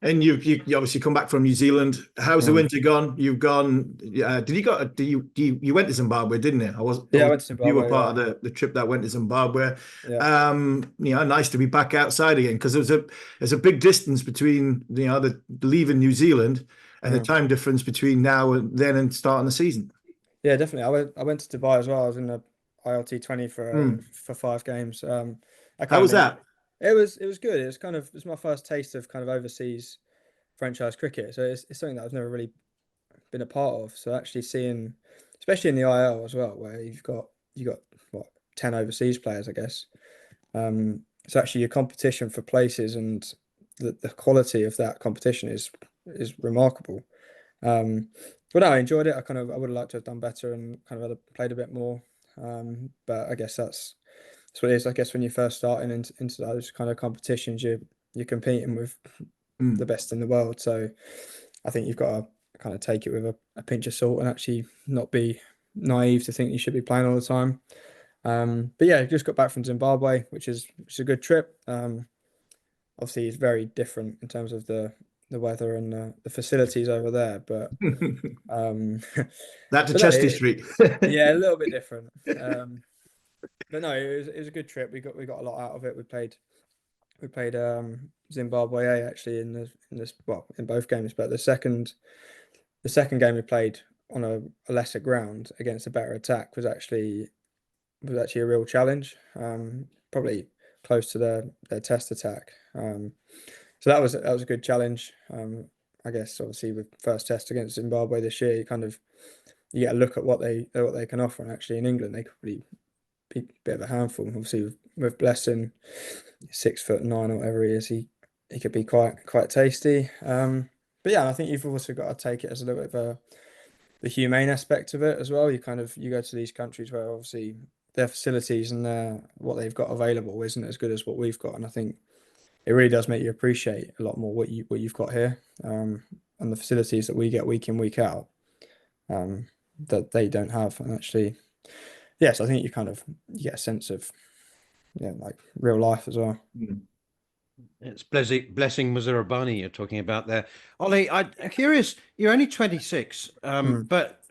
And you obviously come back from New Zealand. How's the winter gone? You've gone. You went to Zimbabwe, didn't you? I went to Zimbabwe. You were part of the trip that went to Zimbabwe. Yeah. Nice to be back outside again because there's a big distance between the leaving New Zealand and the time difference between now and then and starting the season. Yeah, definitely. I went to Dubai as well. I was in the ILT 20 for 5 games. How was that? It was good. It was my first taste of kind of overseas franchise cricket. So it's something that I've never really been a part of. So actually seeing, especially in the IL as well, where you got what 10 overseas players, I guess. So actually your competition for places and the quality of that competition is remarkable. But no, I enjoyed it. I would have liked to have done better and kind of played a bit more. But I guess that's what it is. I guess when you're first starting into those kind of competitions, you're competing with the best in the world. So I think you've got to kind of take it with a pinch of salt and actually not be naive to think you should be playing all the time. But yeah, just got back from Zimbabwe, which is a good trip. Obviously, it's very different in terms of the weather and the facilities over there, but That's a but chest history. yeah, a little bit different. But no, it was a good trip. We got a lot out of it. We played Zimbabwe A actually in this in both games, but the second game we played on a lesser ground against a better attack was actually a real challenge. Probably close to their test attack. So that was a good challenge. I guess obviously with first test against Zimbabwe this year, you get a look at what they can offer, and actually in England they could really be a bit of a handful. Obviously with Blessing, 6'9" or whatever he is, he could be quite tasty. But yeah, I think you've also got to take it as a little bit of the humane aspect of it as well. You go to these countries where obviously their facilities and what they've got available isn't as good as what we've got, and I think it really does make you appreciate a lot more what you've got here, and the facilities that we get week in, week out, that they don't have. And actually, yes, I think you get a sense of like real life as well. It's Blessing Muzurabani you're talking about there. Ollie, I'm curious, you're only 26, but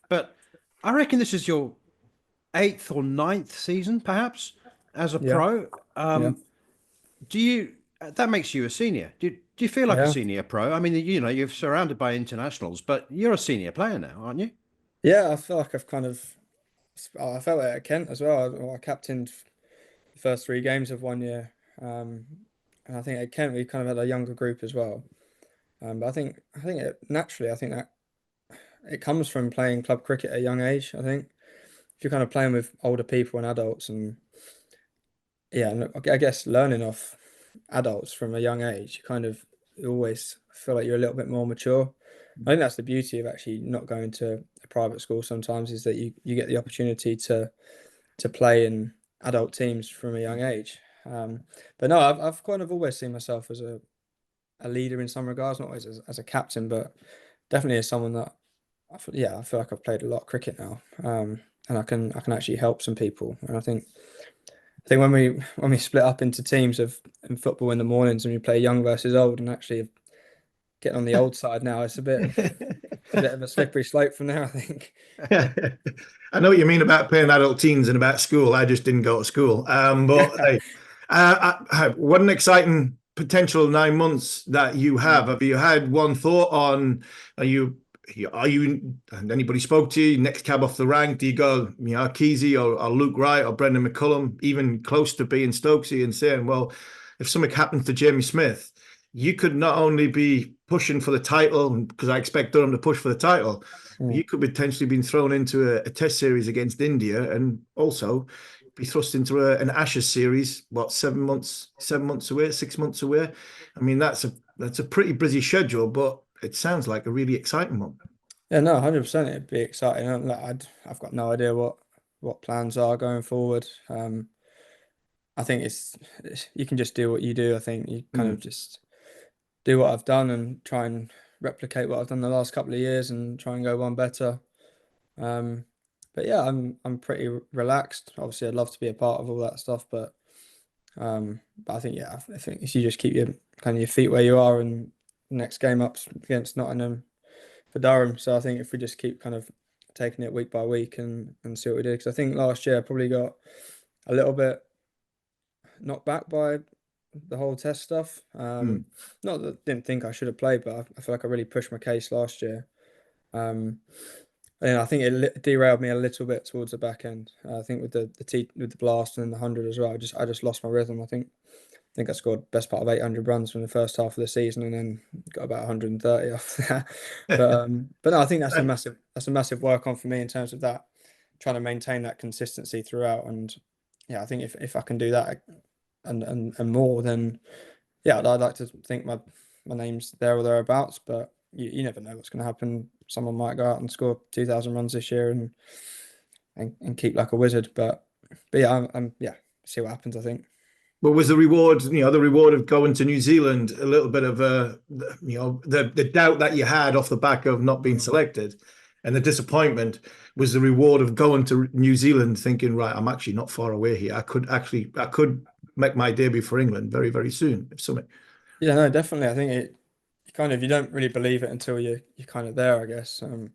I reckon this is your 8th or 9th season, perhaps, as a pro. That makes you a senior? Do you feel like a senior pro? I mean, you're surrounded by internationals, but you're a senior player now, aren't you? Yeah, I feel like I felt it at Kent as well. I captained the first 3 games of 1 year, and I think at Kent we kind of had a younger group as well. But I think that it comes from playing club cricket at a young age. I think if you're kind of playing with older people and adults, and I guess learning off adults from a young age, you always feel like you're a little bit more mature. I think that's the beauty of actually not going to a private school sometimes, is that you get the opportunity to play in adult teams from a young age. But no, I've kind of always seen myself as a leader in some regards, not always as a captain, but definitely as someone that I feel like I've played a lot of cricket now, and I can actually help some people. And I think when we split up into teams in football in the mornings and we play young versus old, and actually getting on the old side now, it's a bit of a slippery slope from there, I think. I know what you mean about playing adult teams and about school. I just didn't go to school. But hey, what an exciting potential 9 months that you have. Have you had one thought on, are you anybody spoke to you, next cab off the rank? Do you go, Kesey or Luke Wright or Brendan McCullum, even close to being Stokesy and saying, well, if something happens to Jamie Smith, you could not only be pushing for the title, because I expect Durham to push for the title, you could potentially be thrown into a test series against India and also be thrust into an Ashes series, 7 months away, 6 months away. I mean, that's a pretty busy schedule, but it sounds like a really exciting one. Yeah, no, 100%. It'd be exciting. I've got no idea what plans are going forward. I think you can just do what you do. I think you kind of just do what I've done and try and replicate what I've done the last couple of years and try and go one better. But yeah, I'm pretty relaxed. Obviously, I'd love to be a part of all that stuff, but I think if you just keep your feet where you are, and next game up against Nottingham for Durham. So I think if we just keep kind of taking it week by week and see what we do, because I think last year I probably got a little bit knocked back by the whole test stuff. Not that I didn't think I should have played, but I feel like I really pushed my case last year. And I think it derailed me a little bit towards the back end. I think with the blast and the 100 as well, I just lost my rhythm. I think think I scored best part of 800 runs from the first half of the season, and then got about 130 after that. But no, I think that's a massive work on for me in terms of that, trying to maintain that consistency throughout. And yeah, I think if I can do that and more, then yeah, I'd like to think my name's there or thereabouts. But you never know what's going to happen. Someone might go out and score 2,000 runs this year and keep like a wizard. But yeah, I'm see what happens, I think. But was the reward, the reward of going to New Zealand a little bit of the doubt that you had off the back of not being selected, and the disappointment was the reward of going to New Zealand thinking, right, I'm actually not far away here. I could make my debut for England very, very soon, if something. Yeah, no, definitely. I think you don't really believe it until you're kind of there, I guess. And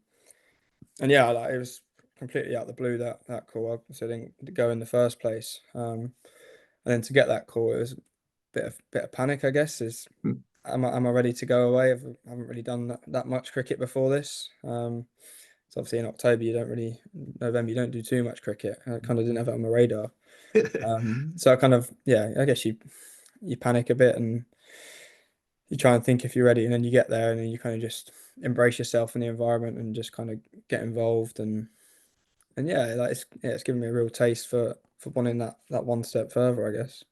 yeah, like, it was completely out of the blue that call. I didn't go in the first place. And then to get that call, it was a bit of panic, I guess. Am I ready to go away? I haven't really done that much cricket before this. So obviously in October November you don't do too much cricket. I kind of didn't have it on my radar. So I kind of, I guess you panic a bit and you try and think if you're ready, and then you get there and then you kind of just embrace yourself in the environment and just kind of get involved and yeah, like it's given me a real taste for wanting that one step further, I guess.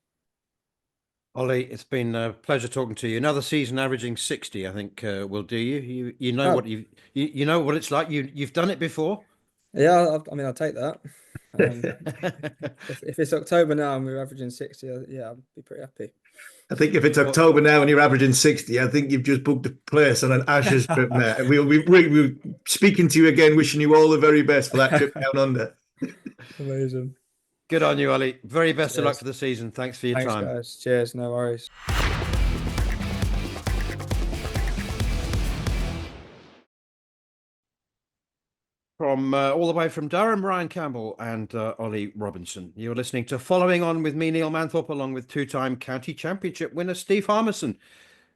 Ollie, it's been a pleasure talking to you. Another season averaging 60, I think, will do you. You know what you know what it's like. You've done it before. Yeah, I mean, I'll take that. If it's October now and we're averaging 60, I'll be pretty happy. I think if it's October now and you're averaging 60, I think you've just booked a place on an Ashes trip, mate. And we're speaking to you again, wishing you all the very best for that trip down under. Amazing. Good on you, Ollie. Very best of luck for the season. Thanks for your time. Thanks, guys. Cheers. No worries. From all the way from Durham, Ryan Campbell and Ollie Robinson. You're listening to Following On with me, Neil Manthorp, along with two-time county championship winner Steve Harmison.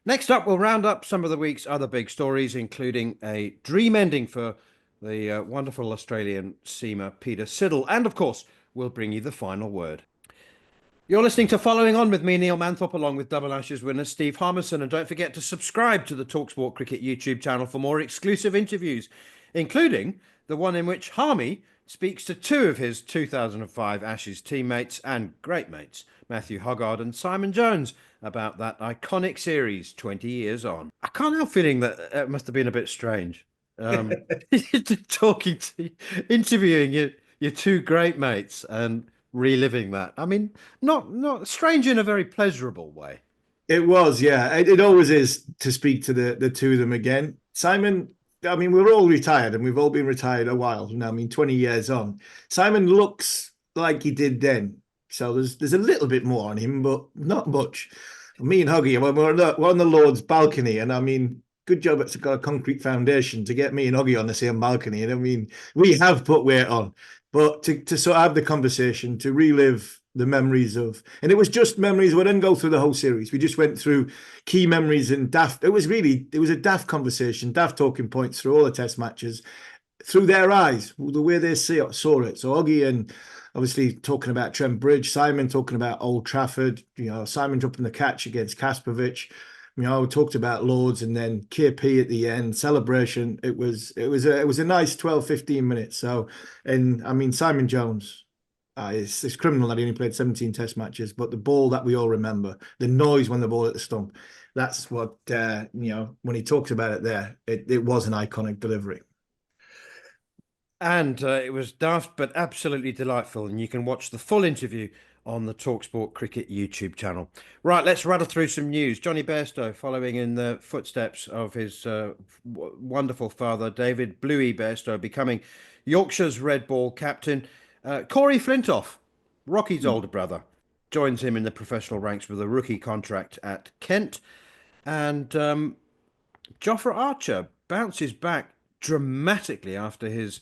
Next up, we'll round up some of the week's other big stories, including a dream ending for the wonderful Australian seamer Peter Siddle. And, of course, we'll bring you the final word. You're listening to Following On with me, Neil Manthorp, along with Double Ashes winner Steve Harmison. And don't forget to subscribe to the talkSPORT Cricket YouTube channel for more exclusive interviews, including the one in which Harmy speaks to two of his 2005 Ashes teammates and great mates, Matthew Hoggard and Simon Jones, about that iconic series 20 years on. I can't help feeling that it must have been a bit strange. Interviewing your two great mates and reliving that. I mean, not strange in a very pleasurable way. It was, yeah. It always is to speak to the two of them again. Simon, I mean, we're all retired and we've all been retired a while now. I mean, 20 years on. Simon looks like he did then. So there's a little bit more on him, but not much. Me and Huggy, we're on the Lord's balcony, and I mean, good job it's got a concrete foundation to get me and Huggy on the same balcony. And I mean, we have put weight on, but to sort of have the conversation, to relive the memories of, and it was just memories. We didn't go through the whole series. We just went through key memories and daft. It was a daft conversation, daft talking points through all the test matches, through their eyes, the way they saw it. So Huggy and obviously talking about Trent Bridge, Simon talking about Old Trafford, Simon dropping the catch against Kaspovic. We talked about Lords and then KP at the end, celebration. It was a nice 12, 15 minutes. So, and I mean, Simon Jones, it's criminal that he only played 17 test matches, but the ball that we all remember, the noise when the ball hit the stump, that's what, when he talks about it there, it was an iconic delivery. And it was daft, but absolutely delightful. And you can watch the full interview on the talkSPORT Cricket YouTube channel. Right, let's rattle through some news. Johnny Bairstow, following in the footsteps of his wonderful father, David Bluey Bairstow, becoming Yorkshire's red ball captain. Corey Flintoff, Rocky's older brother, joins him in the professional ranks with a rookie contract at Kent. And Jofra Archer bounces back dramatically after his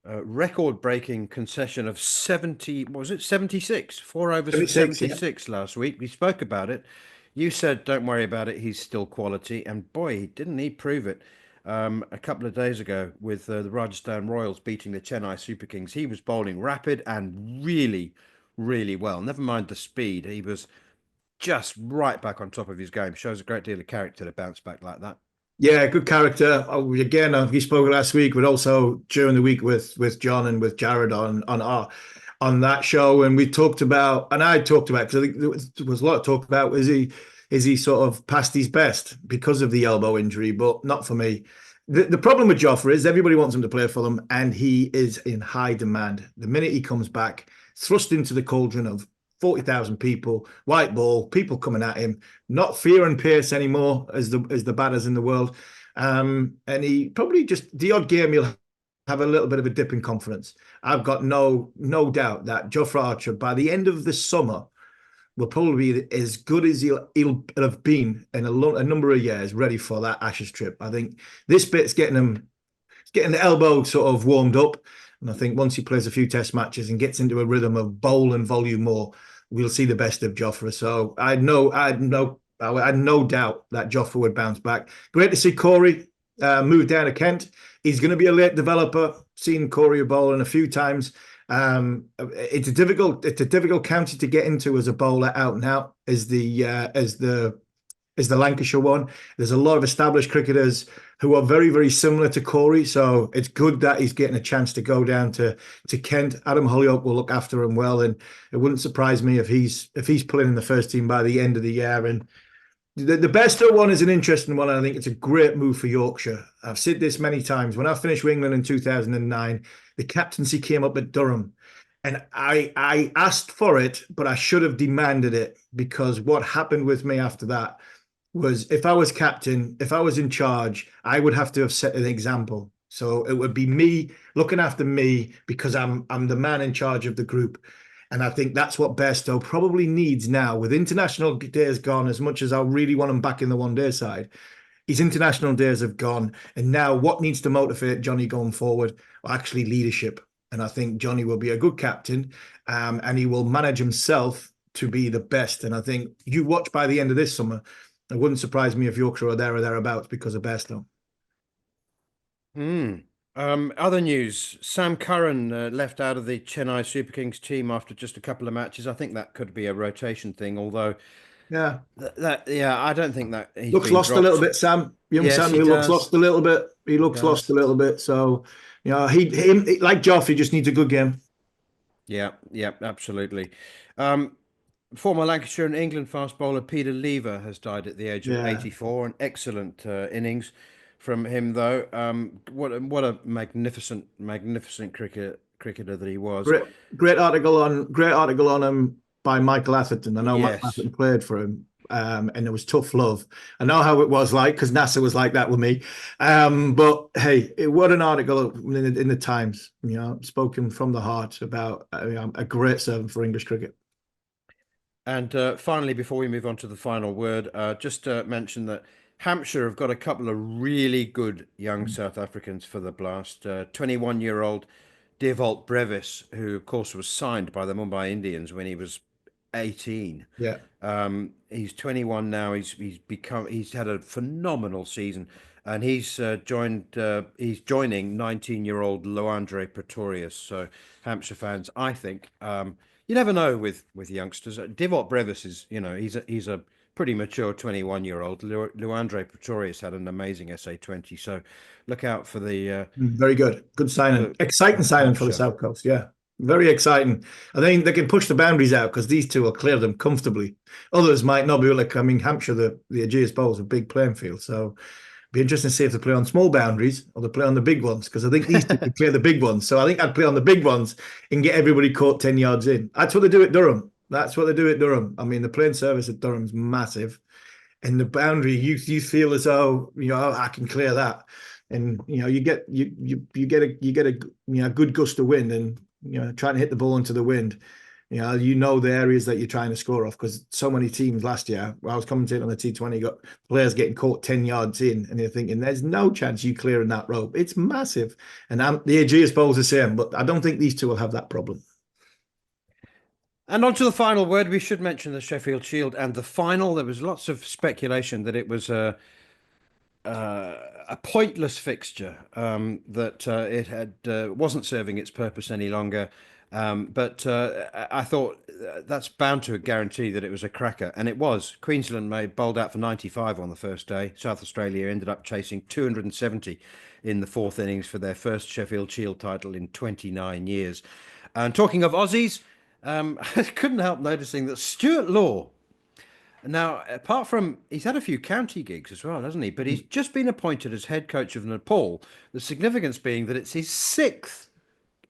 record-breaking concession of 76? 4 overs 76 last week. We spoke about it. You said, don't worry about it. He's still quality. And boy, didn't he prove it. A couple of days ago with the Rajasthan Royals beating the Chennai Super Kings. He was bowling rapid and really, really well. Never mind the speed. He was just right back on top of his game. Shows a great deal of character to bounce back like that. Yeah, good character. Oh, again, we spoke last week, but also during the week with John and with Jared on that show, and we talked about, and I talked about, because I think there was a lot of talk about, is he sort of past his best because of the elbow injury, but not for me. The problem with Joffre is everybody wants him to play for them, and he is in high demand. The minute he comes back, thrust into the cauldron of 40,000 people, white ball, people coming at him, not fear and pace anymore as the batters in the world. And he probably just, the odd game he'll have a little bit of a dip in confidence. I've got no doubt that Jofra Archer, by the end of the summer, will probably be as good as he'll have been in a number of years, ready for that Ashes trip. I think this bit's getting the elbow sort of warmed up. And I think once he plays a few test matches and gets into a rhythm of bowl and volume more, we'll see the best of Jofra. So I had no doubt that Jofra would bounce back. Great to see Corey move down to Kent. He's going to be a late developer. Seen Corey bowling a few times. It's a difficult county to get into as a bowler out and out as the Lancashire one. There's a lot of established cricketers who are very, very similar to Corey. So it's good that he's getting a chance to go down to Kent. Adam Hollyoak will look after him well, and it wouldn't surprise me if he's playing in the first team by the end of the year. And the Bairstow one is an interesting one. And I think it's a great move for Yorkshire. I've said this many times. When I finished with England in 2009, the captaincy came up at Durham. And I asked for it, but I should have demanded it, because what happened with me after that was, if I was captain, if I was in charge, I would have to have set an example. So it would be me looking after me, because I'm the man in charge of the group. And I think that's what Bairstow probably needs now, with international days gone. As much as I really want him back in the one-day side, his international days have gone. And now what needs to motivate Johnny going forward? Actually, leadership. And I think Johnny will be a good captain, and he will manage himself to be the best. And I think you watch by the end of this summer, it wouldn't surprise me if Yorkshire are there or thereabouts because of Bairstow. Other news: Sam Curran left out of the Chennai Super Kings team after just a couple of matches. I think that could be a rotation thing, although yeah, I don't think that he's looks lost a little bit. Sam, yes, Sam, he looks lost a little bit. He looks lost a little bit. So, you know, he like Joff, he just needs a good game. Yeah, absolutely. Former Lancashire and England fast bowler Peter Lever has died at the age of 84. An excellent innings from him, though. What a magnificent cricketer that he was. Great article on him by Michael Atherton. I know Michael Atherton played for him, and it was tough love. I know how it was like, because NASA was like that with me. But hey, what an article in the Times. You know, spoken from the heart about a great servant for English cricket. And finally, before we move on to the final word, just mention that Hampshire have got a couple of really good young South Africans for the Blast. 21-year-old Devolt Brevis, who of course was signed by the Mumbai Indians when he was 18. Yeah. He's 21 now. He's had a phenomenal season, and he's joining 19-year-old Loandre Pretorius. So Hampshire fans, I think, you never know with youngsters. Devolt Brevis is, he's a pretty mature 21-year-old. Luandre Pretorius had an amazing SA20. So look out for the very good signing. Exciting signing for the South Coast. Yeah, very exciting. I think they can push the boundaries out, because these two will clear them comfortably. Others might not be able to come in. Hampshire, the Ageas Bowl is a big playing field, so be interesting to see if they play on small boundaries or they play on the big ones, because I think these two can clear the big ones. So I think I'd play on the big ones and get everybody caught 10 yards in. That's what they do at Durham. I mean, the playing service at Durham's massive, and the boundary, you feel as though, I can clear that, and you get a good gust of wind, and trying to hit the ball into the wind. The areas that you're trying to score off, because so many teams last year, I was commentating on the T20, got players getting caught 10 yards in, and you're thinking, there's no chance you clearing that rope. It's massive. And the Ageas Bowl's the same, but I don't think these two will have that problem. And on to the final word. We should mention the Sheffield Shield and the final. There was lots of speculation that it was a pointless fixture, that it wasn't serving its purpose any longer. But I thought that's bound to guarantee that it was a cracker, and it was. Queensland bowled out for 95 on the first day. South Australia ended up chasing 270 in the fourth innings for their first Sheffield Shield title in 29 years. And talking of Aussies, I couldn't help noticing that Stuart Law. Now, apart from, he's had a few county gigs as well, hasn't he? But he's just been appointed as head coach of Nepal. The significance being that it's his sixth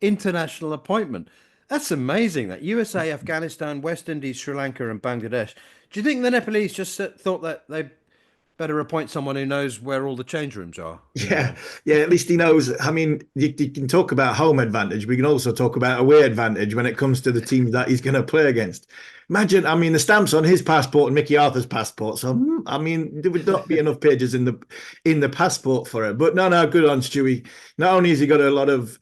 international appointment. That's amazing. That USA, Afghanistan, West Indies, Sri Lanka, and Bangladesh. Do you think the Nepalese just thought that they better appoint someone who knows where all the change rooms are? Yeah, at least he knows. I mean, you can talk about home advantage. We can also talk about away advantage when it comes to the teams that he's going to play against. Imagine, I mean, the stamps on his passport and Mickey Arthur's passport. So, I mean, there would not be enough pages in the passport for it. But no, good on Stewie. Not only has he got a lot of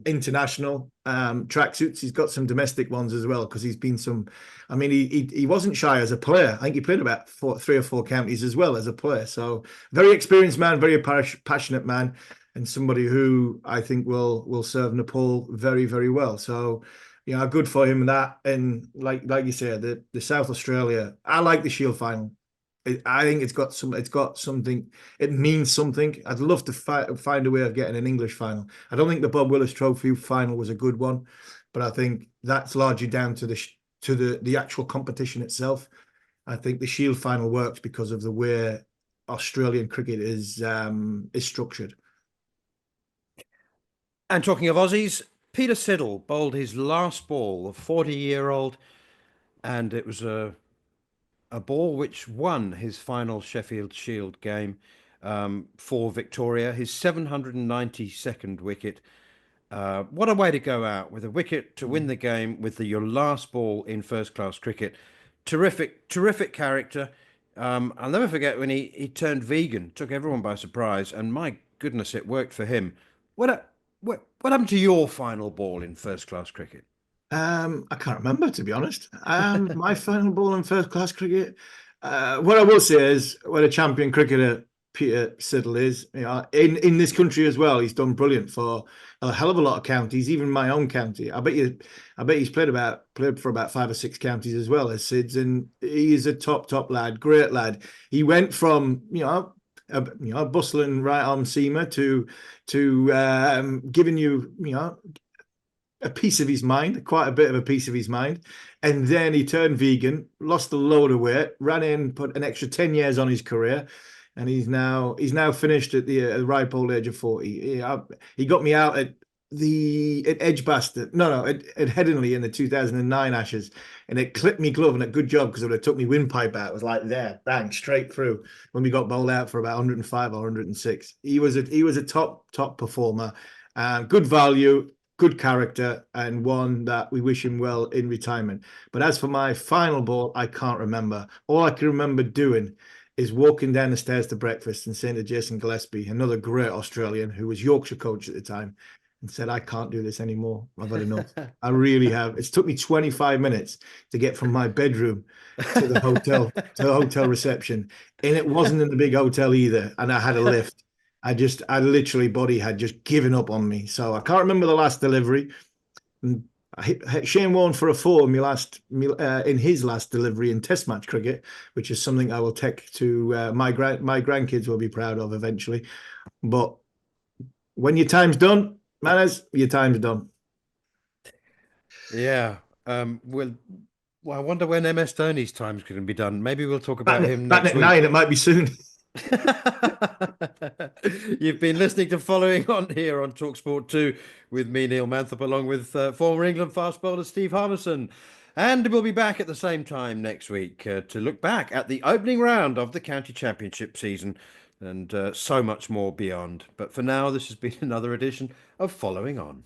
international tracksuits, he's got some domestic ones as well, because he's been some. I mean, he wasn't shy as a player. I think he played about 3 or 4 counties as well as a player. So very experienced man, very passionate man, and somebody who I think will serve Nepal very, very well. So, you know, good for him in that. And like you said, the South Australia, I like the Shield final. I think it's got something. It means something. I'd love to find a way of getting an English final. I don't think the Bob Willis Trophy final was a good one, but I think that's largely down to the actual competition itself. I think the Shield final works because of the way Australian cricket is structured. And talking of Aussies, Peter Siddle bowled his last ball, a 40-year-old, and it was a ball which won his final Sheffield Shield game for Victoria, his 792nd wicket. What a way to go out, with a wicket to win the game with your last ball in first-class cricket. Terrific character. I'll never forget when he turned vegan, took everyone by surprise, and my goodness, it worked for him. What happened to your final ball in first-class cricket? I can't remember, to be honest. My final ball in first-class cricket. What I will say is, what a champion cricketer Peter Siddle is, you know, in this country as well. He's done brilliant for a hell of a lot of counties, even my own county. I bet he's played for about 5 or 6 counties as well as Sid's, and he is a top lad, great lad. He went from a bustling right arm seamer to giving you a piece of his mind, quite a bit of a piece of his mind. And then he turned vegan, lost a load of weight, ran in, put an extra 10 years on his career. And he's now finished at the ripe old age of 40. He got me out at Edgbaston, at Headingley in the 2009 Ashes, and it clipped me glove, and a good job, because it would have took me windpipe out. It was like there, bang, straight through, when we got bowled out for about 105 or 106. He was a top performer, good value, good character, and one that we wish him well in retirement. But as for my final ball, I can't remember. All I can remember doing is walking down the stairs to breakfast and saying to Jason Gillespie, another great Australian who was Yorkshire coach at the time, and said, I can't do this anymore. I've had enough. I really have. It's took me 25 minutes to get from my bedroom to the hotel, reception. And it wasn't in the big hotel either. And I had a lift. I literally, body had just given up on me. So I can't remember the last delivery. I hit Shane Warne for a 4 in his last delivery in Test match cricket, which is something I will take to my grandkids will be proud of eventually. But when your time's done, Manners, your time's done. Yeah. Well, I wonder when MS Dhoni's time's going to be done. Maybe we'll talk about him back next at week. 9, it might be soon. You've been listening to Following On here on talkSPORT 2 with me, Neil Manthorp, along with former England fast bowler Steve Harmison. And we'll be back at the same time next week to look back at the opening round of the County Championship season and so much more beyond. But for now, this has been another edition of Following On.